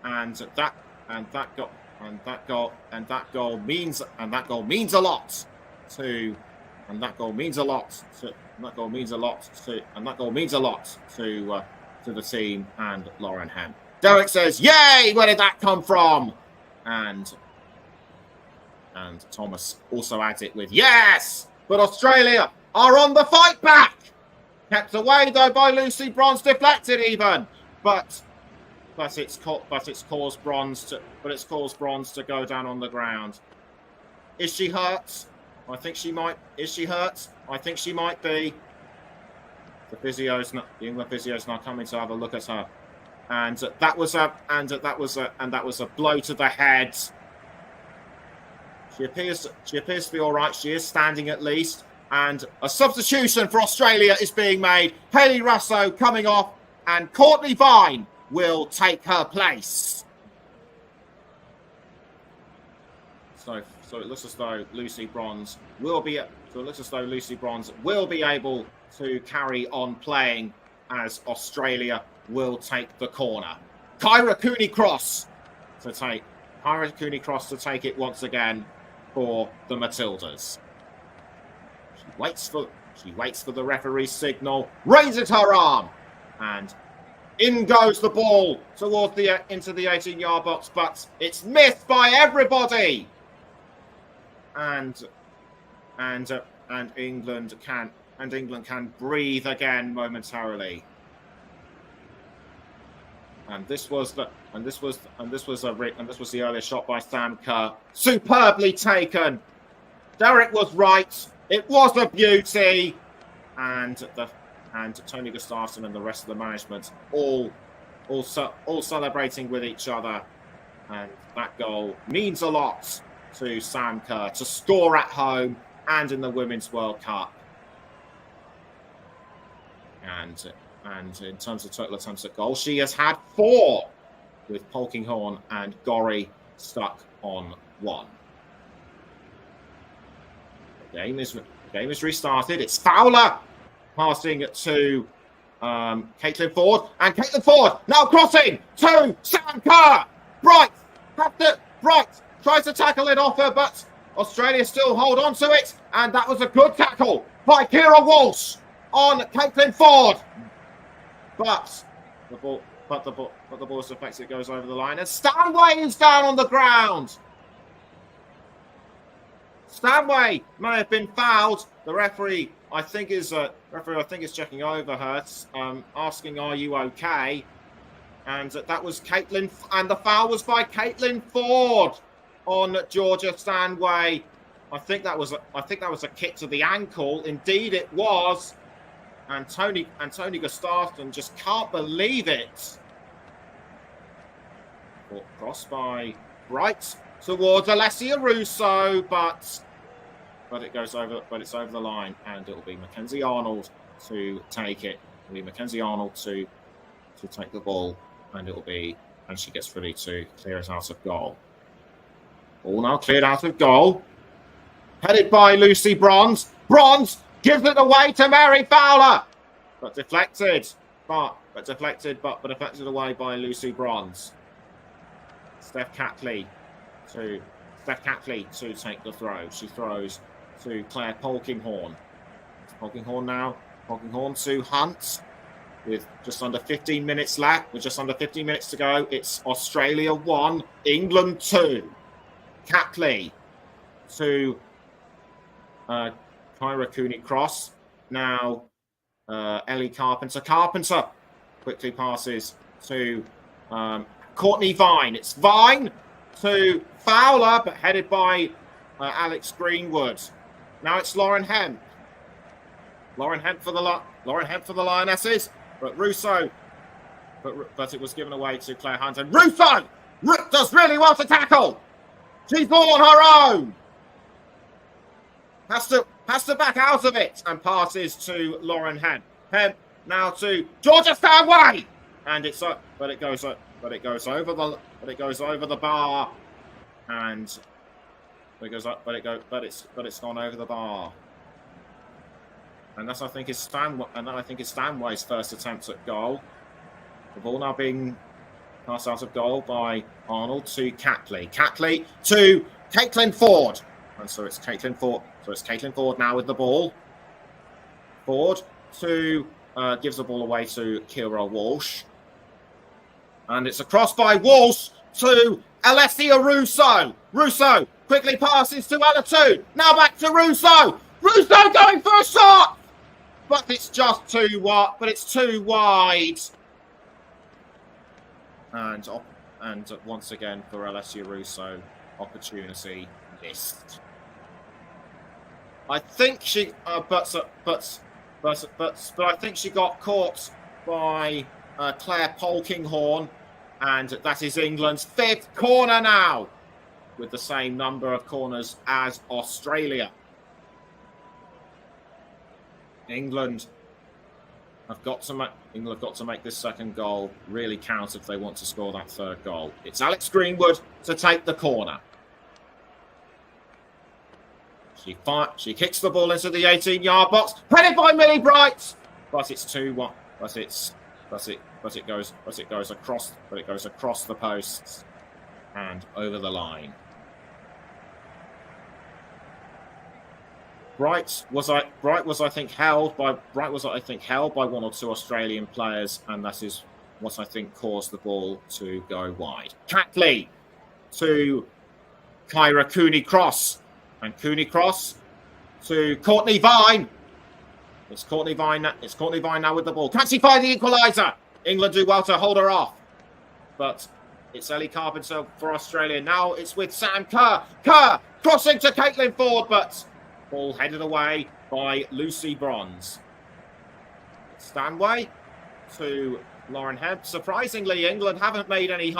And that goal means a lot to the team and Lauren Hemp. Derek says, "Yay! Where did that come from?" And Thomas also adds it with, "Yes, but Australia are on the fight back." Kept away though by Lucy Bronze, deflected even, but it's caused Bronze to go down on the ground. Is she hurt? I think she might. Is she hurt? I think she might be. The England physio's not coming to have a look at her, and that was a blow to the head. She appears to be all right. She is standing at least, and a substitution for Australia is being made. Hayley Raso coming off, and Courtney Vine will take her place. So it looks as though Lucy Bronze will be able to carry on playing as Australia will take the corner. Kyra Cooney-Cross to take it once again for the Matildas. She waits for the referee's signal, raises her arm, and in goes the ball towards into the 18-yard box, but it's missed by everybody. And England can breathe again momentarily. And this was the earlier shot by Sam Kerr, superbly taken. Derek was right. It was a beauty, and Tony Gustafsson and the rest of the management all celebrating with each other, and that goal means a lot to Sam Kerr to score at home and in the Women's World Cup. And in terms of total attempts at goal, she has had 4, with Polkinghorne and Gorry stuck on 1. The game is restarted. It's Fowler passing to Caitlin Ford, and Caitlin Ford now crossing to Sam Kerr. Bright tries to tackle it off her, but Australia still hold on to it, and that was a good tackle by Kira Walsh on Caitlin Ford. But the ball is deflected, it goes over the line, and Stanway is down on the ground. Stanway may have been fouled. The referee, I think, is checking over her, asking, "Are you okay?" And that was Caitlin, and the foul was by Caitlin Ford on Georgia Stanway. I think that was a kick to the ankle. Indeed, it was. And Tony Gustafsson just can't believe it. Cross by Bright towards Alessia Russo, but it's over the line, and it'll be Mackenzie Arnold to take it. It'll be Mackenzie Arnold to take the ball, and she gets ready to clear it out of goal. Ball now cleared out of goal. Headed by Lucy Bronze. Bronze gives it away to Mary Fowler, but deflected away by Lucy Bronze. Steph Catley to take the throw. She throws to Claire Polkinghorne. Polkinghorne to Hunt with just under 15 minutes left. With just under 15 minutes to go, it's Australia 1, England 2. Catley to Kyra Cooney-Cross. Now Ellie Carpenter. Carpenter quickly passes to Courtney Vine. It's Vine to Fowler, but headed by Alex Greenwood. Now it's Lauren Hemp. Lauren Hemp for the Lionesses, but Russo. But it was given away to Claire Hunt. And Russo does really well to tackle. She's all on her own. Has to back out of it and passes to Lauren Hemp. now to Georgia Stanway, and it goes over the bar, and it's gone over the bar, and I think is Stanway's first attempt at goal. The ball now being passed out of goal by Arnold to Catley. Catley to Caitlin Ford, and so it's Caitlin Ford. So it's Caitlin Ford now with the ball. Ford to gives the ball away to Kira Walsh. And it's a cross by Walsh to Alessia Russo. Russo quickly passes to Ella 2. Now back to Russo. Russo going for a shot. But it's just too wide. But it's too wide. And once again for Alessia Russo, opportunity missed. I think she, but I think she got caught by Claire Polkinghorne, and that is England's 5th corner now, with the same number of corners as Australia. England have got to make this second goal really count if they want to score that third goal. It's Alex Greenwood to take the corner. She kicks the ball into the 18-yard box, headed by Millie Bright, but it's 2-1. But it goes across the posts and over the line. Bright was I think held by one or two Australian players, and that is what I think caused the ball to go wide. Catley to Kyra Cooney-Cross. And Cooney-Cross to Courtney Vine. It's Courtney Vine now with the ball. Can she find the equaliser? England do well to hold her off. But it's Ellie Carpenter for Australia. Now it's with Sam Kerr. Kerr crossing to Caitlin Ford, but ball headed away by Lucy Bronze. Stanway to Lauren Hemp. Surprisingly, England haven't made any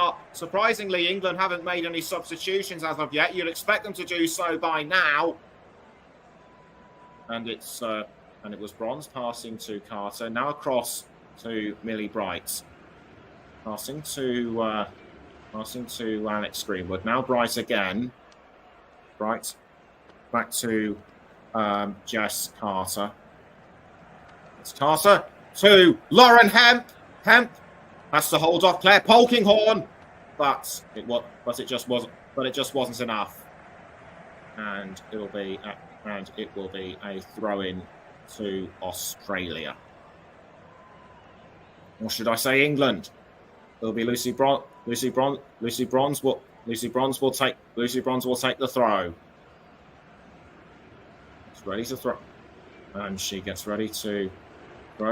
substitutions as of yet. You'd expect them to do so by now. And it was Bronze passing to Carter. Now across to Millie Bright. Passing to Alex Greenwood. Now Bright again. Bright back to Jess Carter. It's Carter to Lauren Hemp. Hemp has to hold off Claire Polkinghorne, but it just wasn't enough, and it will be a throw-in to Australia, or should I say England? It'll be Lucy Bronze will take the throw. It's ready to throw, and she gets ready to.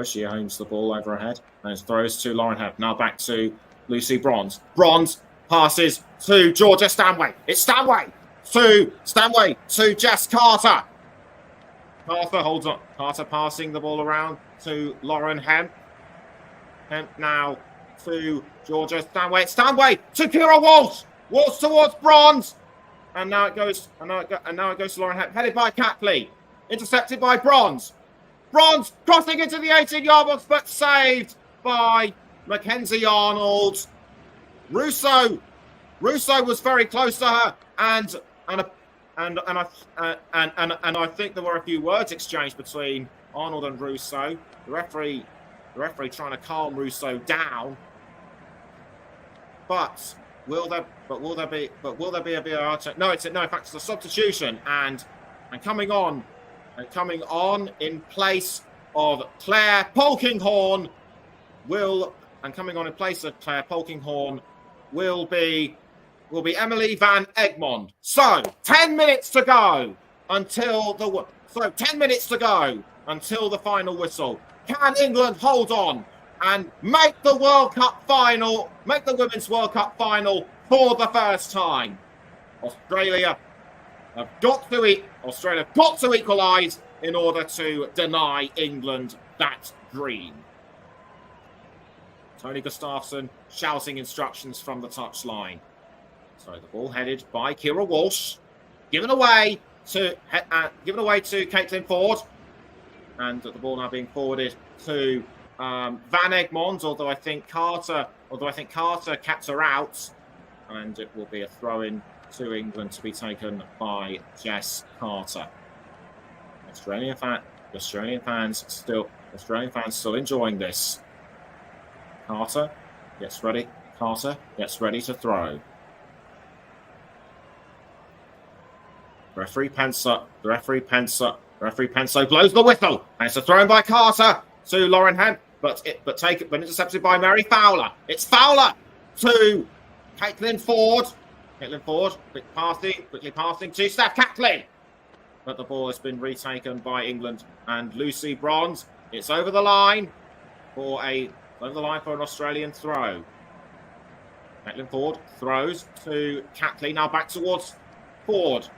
She aims the ball over her head and throws to Lauren Hemp. Now back to Lucy Bronze. Bronze passes to Georgia Stanway. It's Stanway to Jess Carter. Carter holds on. Carter passing the ball around to Lauren Hemp. Hemp now to Georgia Stanway. It's Stanway to Kira Walsh. Walsh towards Bronze. And now it goes to Lauren Hemp, headed by Catley. Intercepted by Bronze. Bronze crossing into the 18-yard box, but saved by Mackenzie Arnold. Russo was very close to her, and I think there were a few words exchanged between Arnold and Russo. The referee trying to calm Russo down. But will there be a VAR check? No, in fact it's a substitution, and coming on in place of Claire Polkinghorne will be Emily Van Egmond. So 10 minutes to go until the final whistle. Can England hold on and make the Women's World Cup final for the first time? Australia have got to equalise in order to deny England that dream. Tony Gustafsson shouting instructions from the touchline. So the ball headed by Kira Walsh, given away to Caitlin Ford, and the ball now being forwarded to Van Egmond, although I think Carter capped her out, and it will be a throw-in to England to be taken by Jess Carter. Australian fans still enjoying this. Carter gets ready. Carter gets ready to throw. Referee Penso blows the whistle, and it's a throw by Carter to Lauren Hemp, but intercepted by Mary Fowler. It's Fowler to Caitlin Ford. Quickly passing to Steph Catlin. But the ball has been retaken by England and Lucy Bronze. It's over the line for an Australian throw. Caitlin Ford throws to Catlin. Now back towards Ford.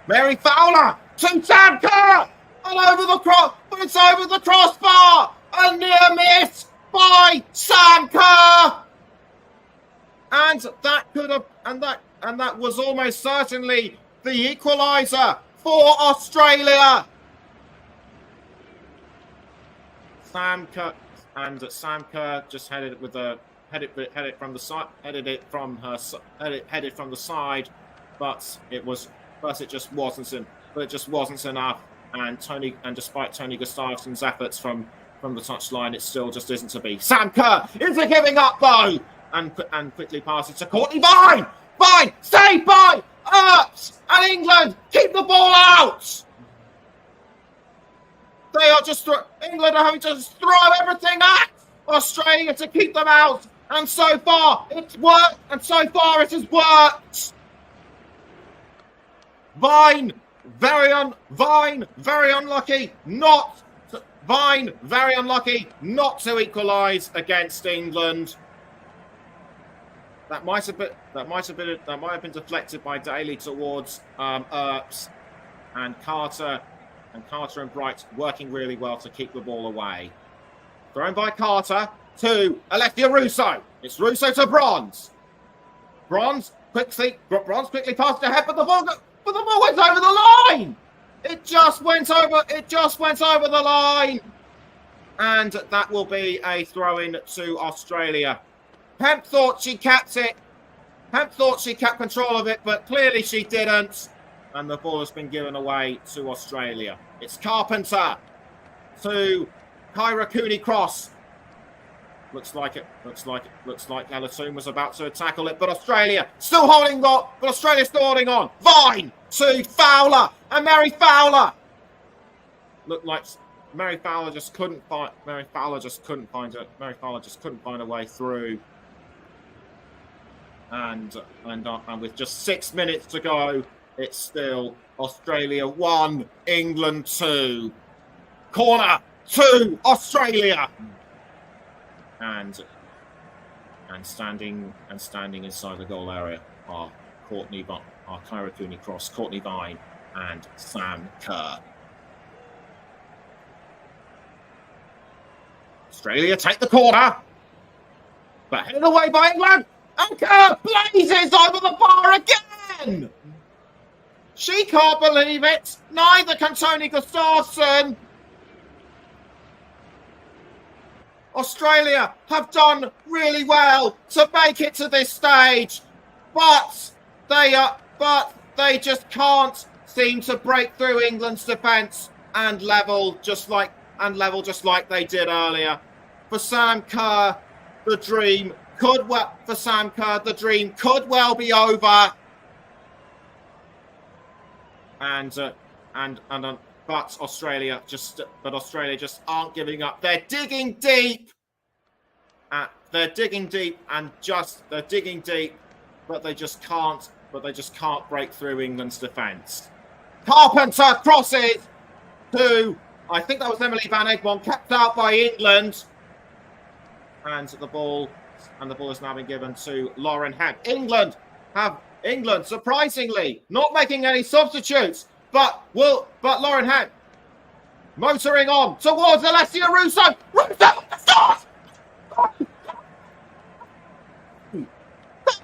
Mary Fowler to Sam Kerr. And over the cross, but it's over the crossbar. A near miss by Sam Kerr. And that was almost certainly the equaliser for Australia. Sam Kerr just headed it from the side, but it just wasn't enough. And despite Tony Gustafsson's efforts from the touchline, it still just isn't to be. Sam Kerr isn't giving up though, and quickly passes to Courtney Vine. Vine saved by Earps, and England keep the ball out. England are having to throw everything at Australia to keep them out, and so far it's worked. Has worked. Vine very unlucky not to equalise against England. That might have been deflected by Daly towards Earps, and Carter and Bright working really well to keep the ball away. Thrown by Carter to Alethea Russo. It's Russo to Bronze. Bronze quickly passed ahead, but the ball went over the line. It just went over the line, and that will be a throw-in to Australia. Hemp thought she capped it. Hemp thought she kept control of it, but clearly she didn't. And the ball has been given away to Australia. It's Carpenter to Kyra Cooney-Cross. Looks like Alatoon was about to tackle it, but Australia still holding on. Vine to Fowler, and Mary Fowler. Looked like Mary Fowler just couldn't find a way through. And with just 6 minutes to go, it's still Australia 1, England 2. Corner to Australia. And standing inside the goal area are Kyra Cooney-Cross, Courtney Vine, and Sam Kerr. Australia take the corner, but headed away by England. And Kerr blazes over the bar again. She can't believe it. Neither can Tony Gustafsson. Australia have done really well to make it to this stage, but they just can't seem to break through England's defence and level just like they did earlier. For Sam Kerr, the dream could well be over. But Australia just aren't giving up. They're digging deep, but they just can't break through England's defence. Carpenter crosses to, I think that was Emily Van Egmond, kept out by England, and the ball has now been given to Lauren Hemp. England surprisingly not making any substitutes. But Lauren Hemp motoring on towards Alethea Russo. Russo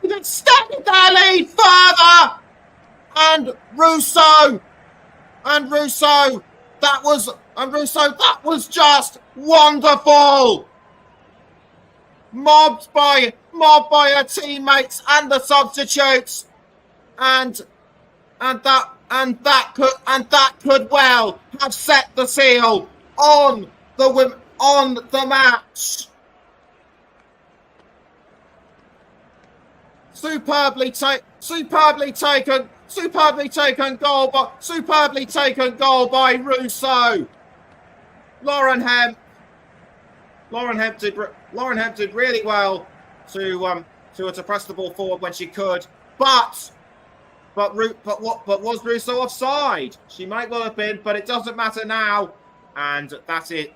they've extended their lead further. And Russo, that was just wonderful. mobbed by her teammates and the substitutes, and that could well have set the seal on the match. Superbly taken goal by Russo. Lauren Hemp did really well to press the ball forward when she could, but was Russo offside? She might well have been, but it doesn't matter now. And that is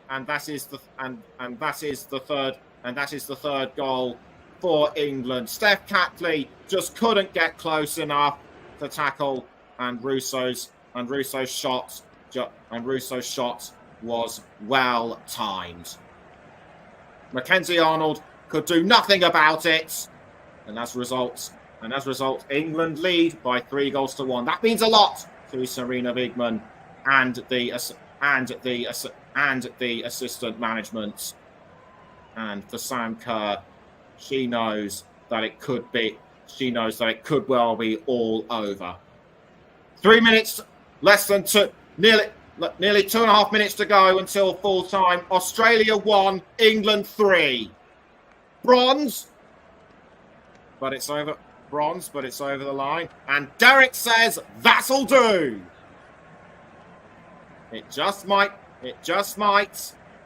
the third goal for England. Steph Catley just couldn't get close enough to tackle, and Russo's shot was well timed. Mackenzie Arnold could do nothing about it, and as a result, England lead by 3-1. That means a lot to Serena Wigman and the assistant management, and for Sam Kerr. She knows that it could well be all over. 3 minutes, nearly 2.5 minutes to go until full time. Australia 1, England 3. Bronze, but it's over the line. And Derek says, that'll do. It just might.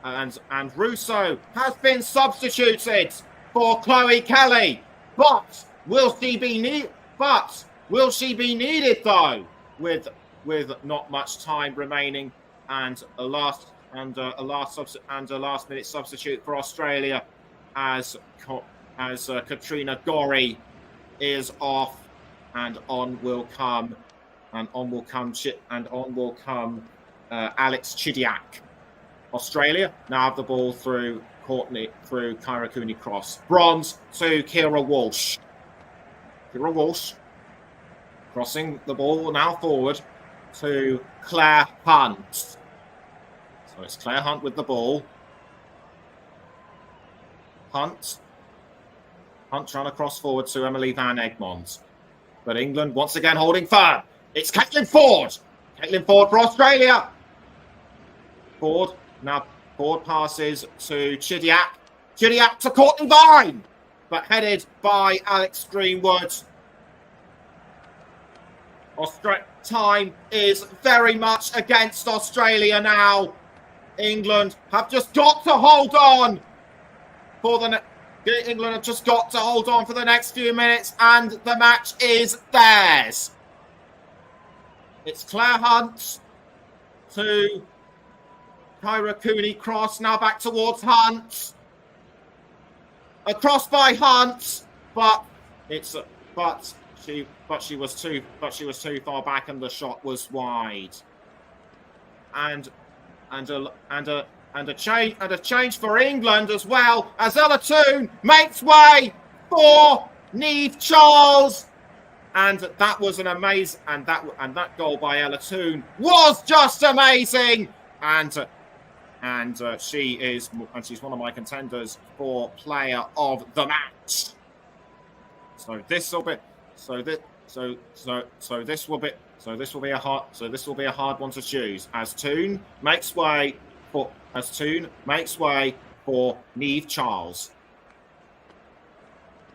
And Russo has been substituted for Chloe Kelly. But will she be needed though, with not much time remaining, and a last minute substitute for Australia as Katrina Gorry is off, and on will come Alex Chidiac. Australia now have the ball through Kyra Cooney-Cross. Bronze to Kira Walsh. Kira Walsh crossing the ball now forward to Claire Hunt. So it's Claire Hunt with the ball. Hunt trying to cross forward to Emily Van Egmond. But England once again holding firm. It's Caitlin Ford. Caitlin Ford for Australia. Ford passes to Chidiac. Chidiac to Courtney Vine, but headed by Alex Greenwood. Time is very much against Australia now. England have just got to hold on for the next few minutes, and the match is theirs. It's Claire Hunt to Kyra Cooney-Cross, now back towards Hunt. Across by Hunt, but she was too far back, and the shot was wide. And a change for England as well, as Ella Toone makes way for Niamh Charles. And that was an amazing, and that goal by Ella Toone was just amazing. And she's one of my contenders for player of the match. So this will be a hard one to choose, as Toone makes way for Niamh Charles.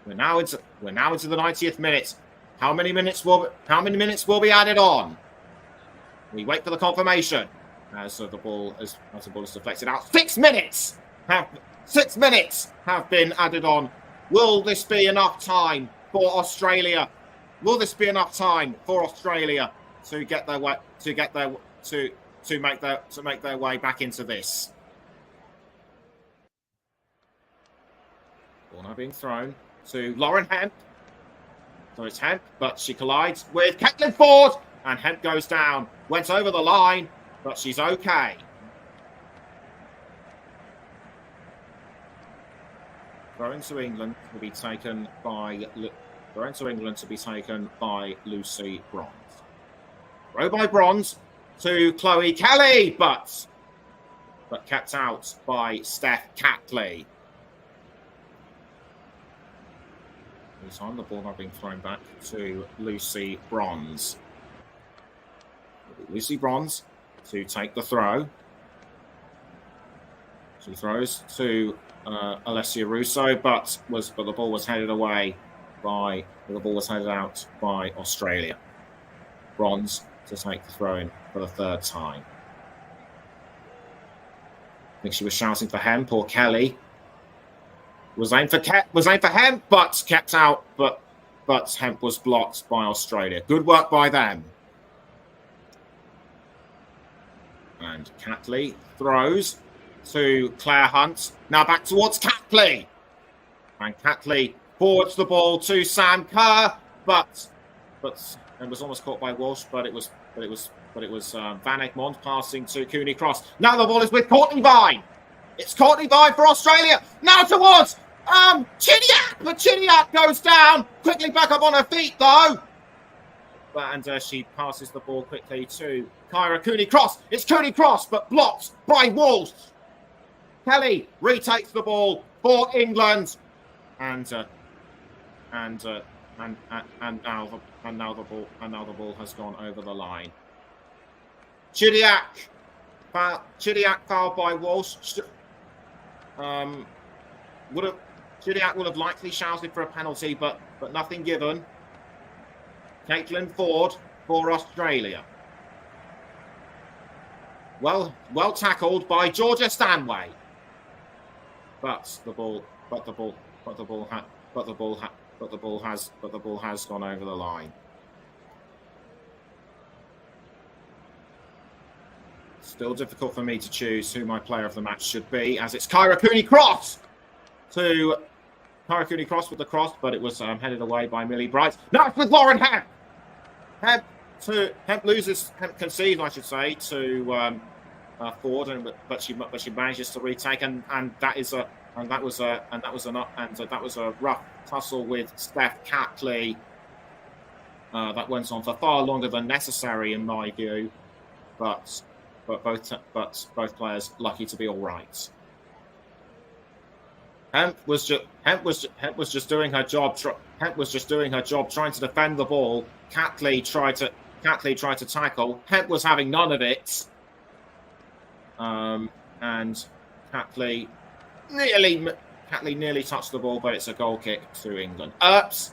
We're now into the 90th minute. How many minutes will be added on? We wait for the confirmation. As the ball is deflected out. 6 minutes have been added on. Will this be enough time for Australia? Will this be enough time for Australia to get their way to make their way back into this? Ball now being thrown to Lauren Hemp. So it's Hemp, but she collides with Caitlin Ford, and Hemp goes down. Went over the line, but she's okay. Thrown to England to be taken by Lucy Bronze. Throw by Bronze to Chloe Kelly, but kept out by Steph Catley. This time the ball now being thrown back to Lucy Bronze. Lucy Bronze to take the throw. She throws to Alessia Russo, but the ball was headed away by the ball was headed out by Australia. Bronze to take the throw in for the third time. I think she was shouting for Hemp or Kelly. Was aimed for Hemp, but kept out. But Hemp was blocked by Australia. Good work by them. And Catley throws to Claire Hunt. Now back towards Catley. And Catley forwards the ball to Sam Kerr, but it was almost caught by Walsh. But it was Van Egmond passing to Cooney Cross. Now the ball is with Courtney Vine. It's Courtney Vine for Australia. Now towards Chiniak, but Chiniak goes down. Quickly back up on her feet though. And she passes the ball quickly to Kyra Cooney Cross. It's Cooney Cross, but blocked by Walsh. Kelly retakes the ball for England, and now the ball has gone over the line. Chiniak fouled by Walsh. Chiniak would have likely shouted for a penalty, but nothing given. Caitlin Ford for Australia. Well tackled by Georgia Stanway. But the ball has gone over the line. Still difficult for me to choose who my player of the match should be, as it's Kyra Cooney Cross with the cross, but it was headed away by Millie Bright. Now it's with Lauren Hemp. Hemp concedes, I should say, to Ford, but she manages to retake, and that was a rough tussle with Steph Catley that went on for far longer than necessary in my view, but both players lucky to be all right. Hemp was just doing her job. Hemp was just doing her job, trying to defend the ball. Catley tried to tackle. Hemp was having none of it. And Catley nearly touched the ball, but it's a goal kick to England. Earps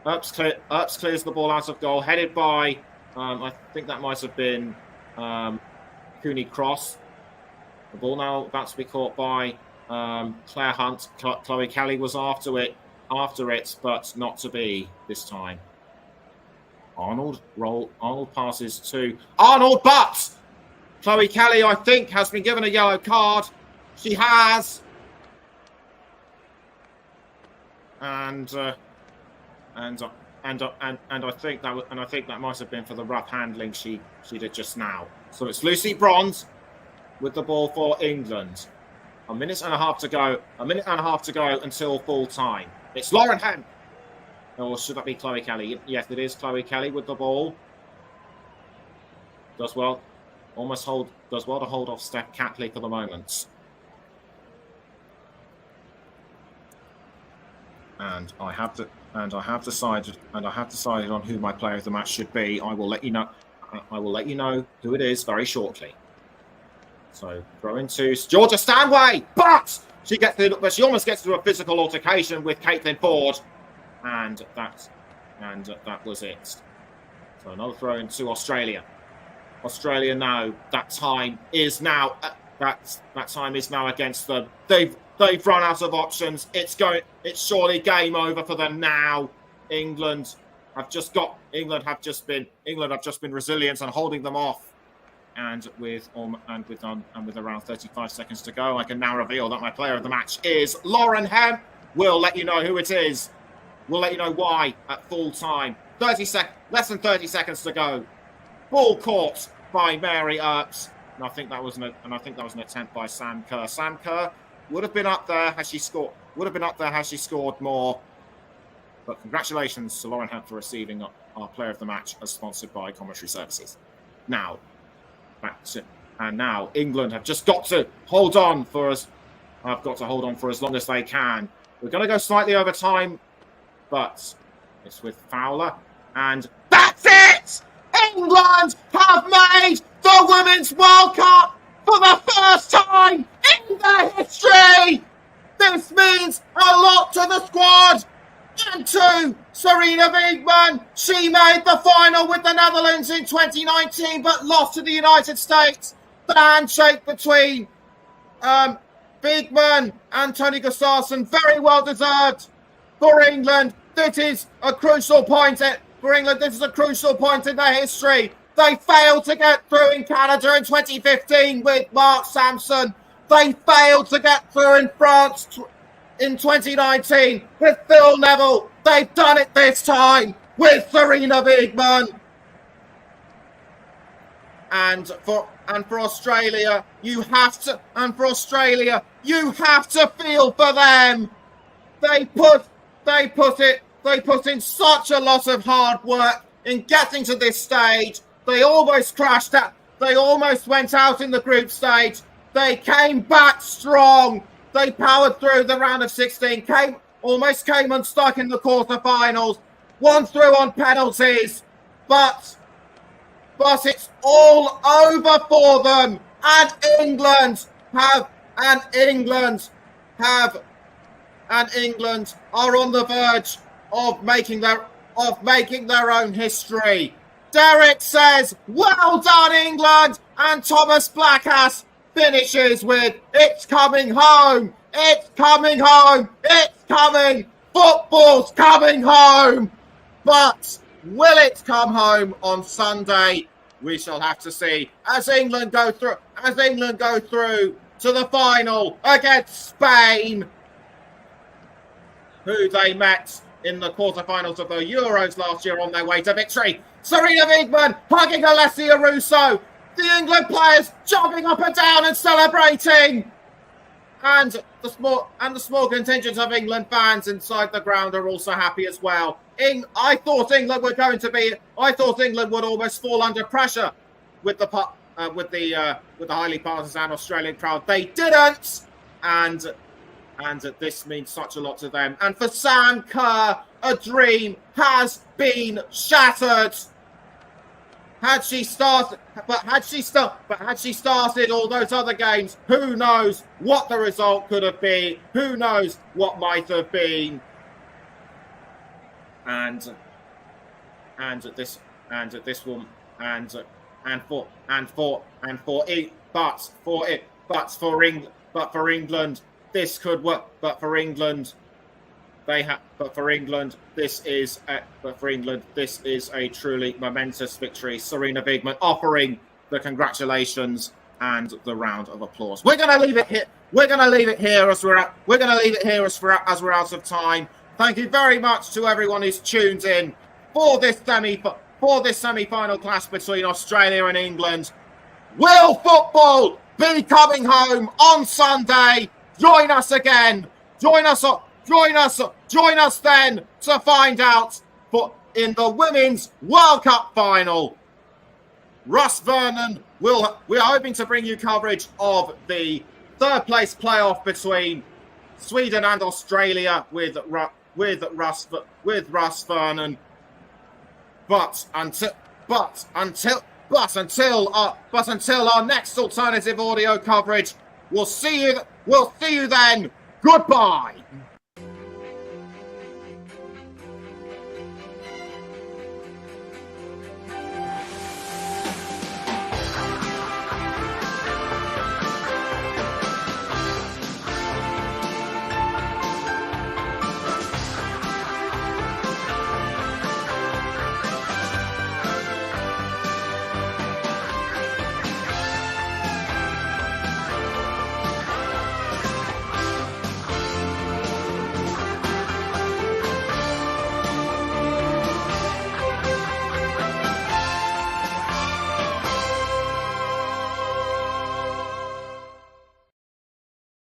clears the ball out of goal, headed by I think that might have been Cooney Cross. The ball now about to be caught by Claire Hunt. Chloe Kelly was after it, but not to be this time. Arnold passes to Arnold, but Chloe Kelly, I think, has been given a yellow card. She has, and I think that might have been for the rough handling she did just now. So it's Lucy Bronze with the ball for England. A minute and a half to go until full time. It's Lauren Hemp. Or should that be Chloe Kelly? Yes, it is Chloe Kelly with the ball. Does well to hold off Steph Catley for the moment. And I have decided on who my player of the match should be. I will let you know who it is very shortly. So throw into Georgia Stanway, but she almost gets to a physical altercation with Caitlin Ford, and that was it. So another throw into Australia. Australia now. That time is now against them. They've run out of options. It's surely game over for them now. England have just been resilient and holding them off. And with around 35 seconds to go, I can now reveal that my player of the match is Lauren Hemp. We'll let you know who it is. We'll let you know why at full time. Less than 30 seconds to go. Ball caught by Mary Earps. And I think that was an attempt by Sam Kerr. Sam Kerr would have been up there had she scored more. But congratulations to Lauren Hemp for receiving our player of the match, as sponsored by Commentary Services. Now England have just got to hold on for as long as they can. We're going to go slightly over time. but it's with Fowler, and that's it! England have made the Women's World Cup for the first time in their history! This means a lot to the squad and to Sarina Wiegman. She made the final with the Netherlands in 2019 but lost to the United States. The handshake between Wiegman and Tony Gustafsson, very well deserved for England. This is a crucial point for England. This is a crucial point in their history. They failed to get through in Canada in 2015 with Mark Sampson. They failed to get through in France in 2019 with Phil Neville. They've done it this time with Sarina Wiegman. And for Australia, you have to feel for them. They put in such a lot of hard work in getting to this stage. They almost crashed out. They almost went out in the group stage. They came back strong. They powered through the round of 16, almost came unstuck in the quarterfinals, won through on penalties, but it's all over for them. And England are on the verge of making their own history. Derek says, "Well done, England," and Thomas Blackass finishes with, "It's coming home. It's coming home. It's coming. Football's coming home." But will it come home on Sunday? We shall have to see as England go through to the final against Spain, who they met in the quarterfinals of the Euros last year on their way to victory. Sarina Wiegman hugging Alessia Russo. The England players jumping up and down and celebrating. And the small contingent of England fans inside the ground are also happy as well. I thought England would almost fall under pressure with the highly partisan Australian crowd. They didn't, and this means such a lot to them. And for Sam Kerr, a dream has been shattered. Had she started all those other games, who knows what the result could have been? Who knows what might have been? And for England, this could work. But for England, this is a truly momentous victory. Sarina Wiegman offering the congratulations and the round of applause. We're going to leave it here as we're out of time. Thank you very much to everyone who's tuned in for this semi-final clash between Australia and England. Will football be coming home on Sunday? Join us again. Join us then to find out in the Women's World Cup final. Russ Vernon we are hoping to bring you coverage of the third place playoff between Sweden and Australia with Russ Vernon. But until our next alternative audio coverage, we'll see you then. Goodbye.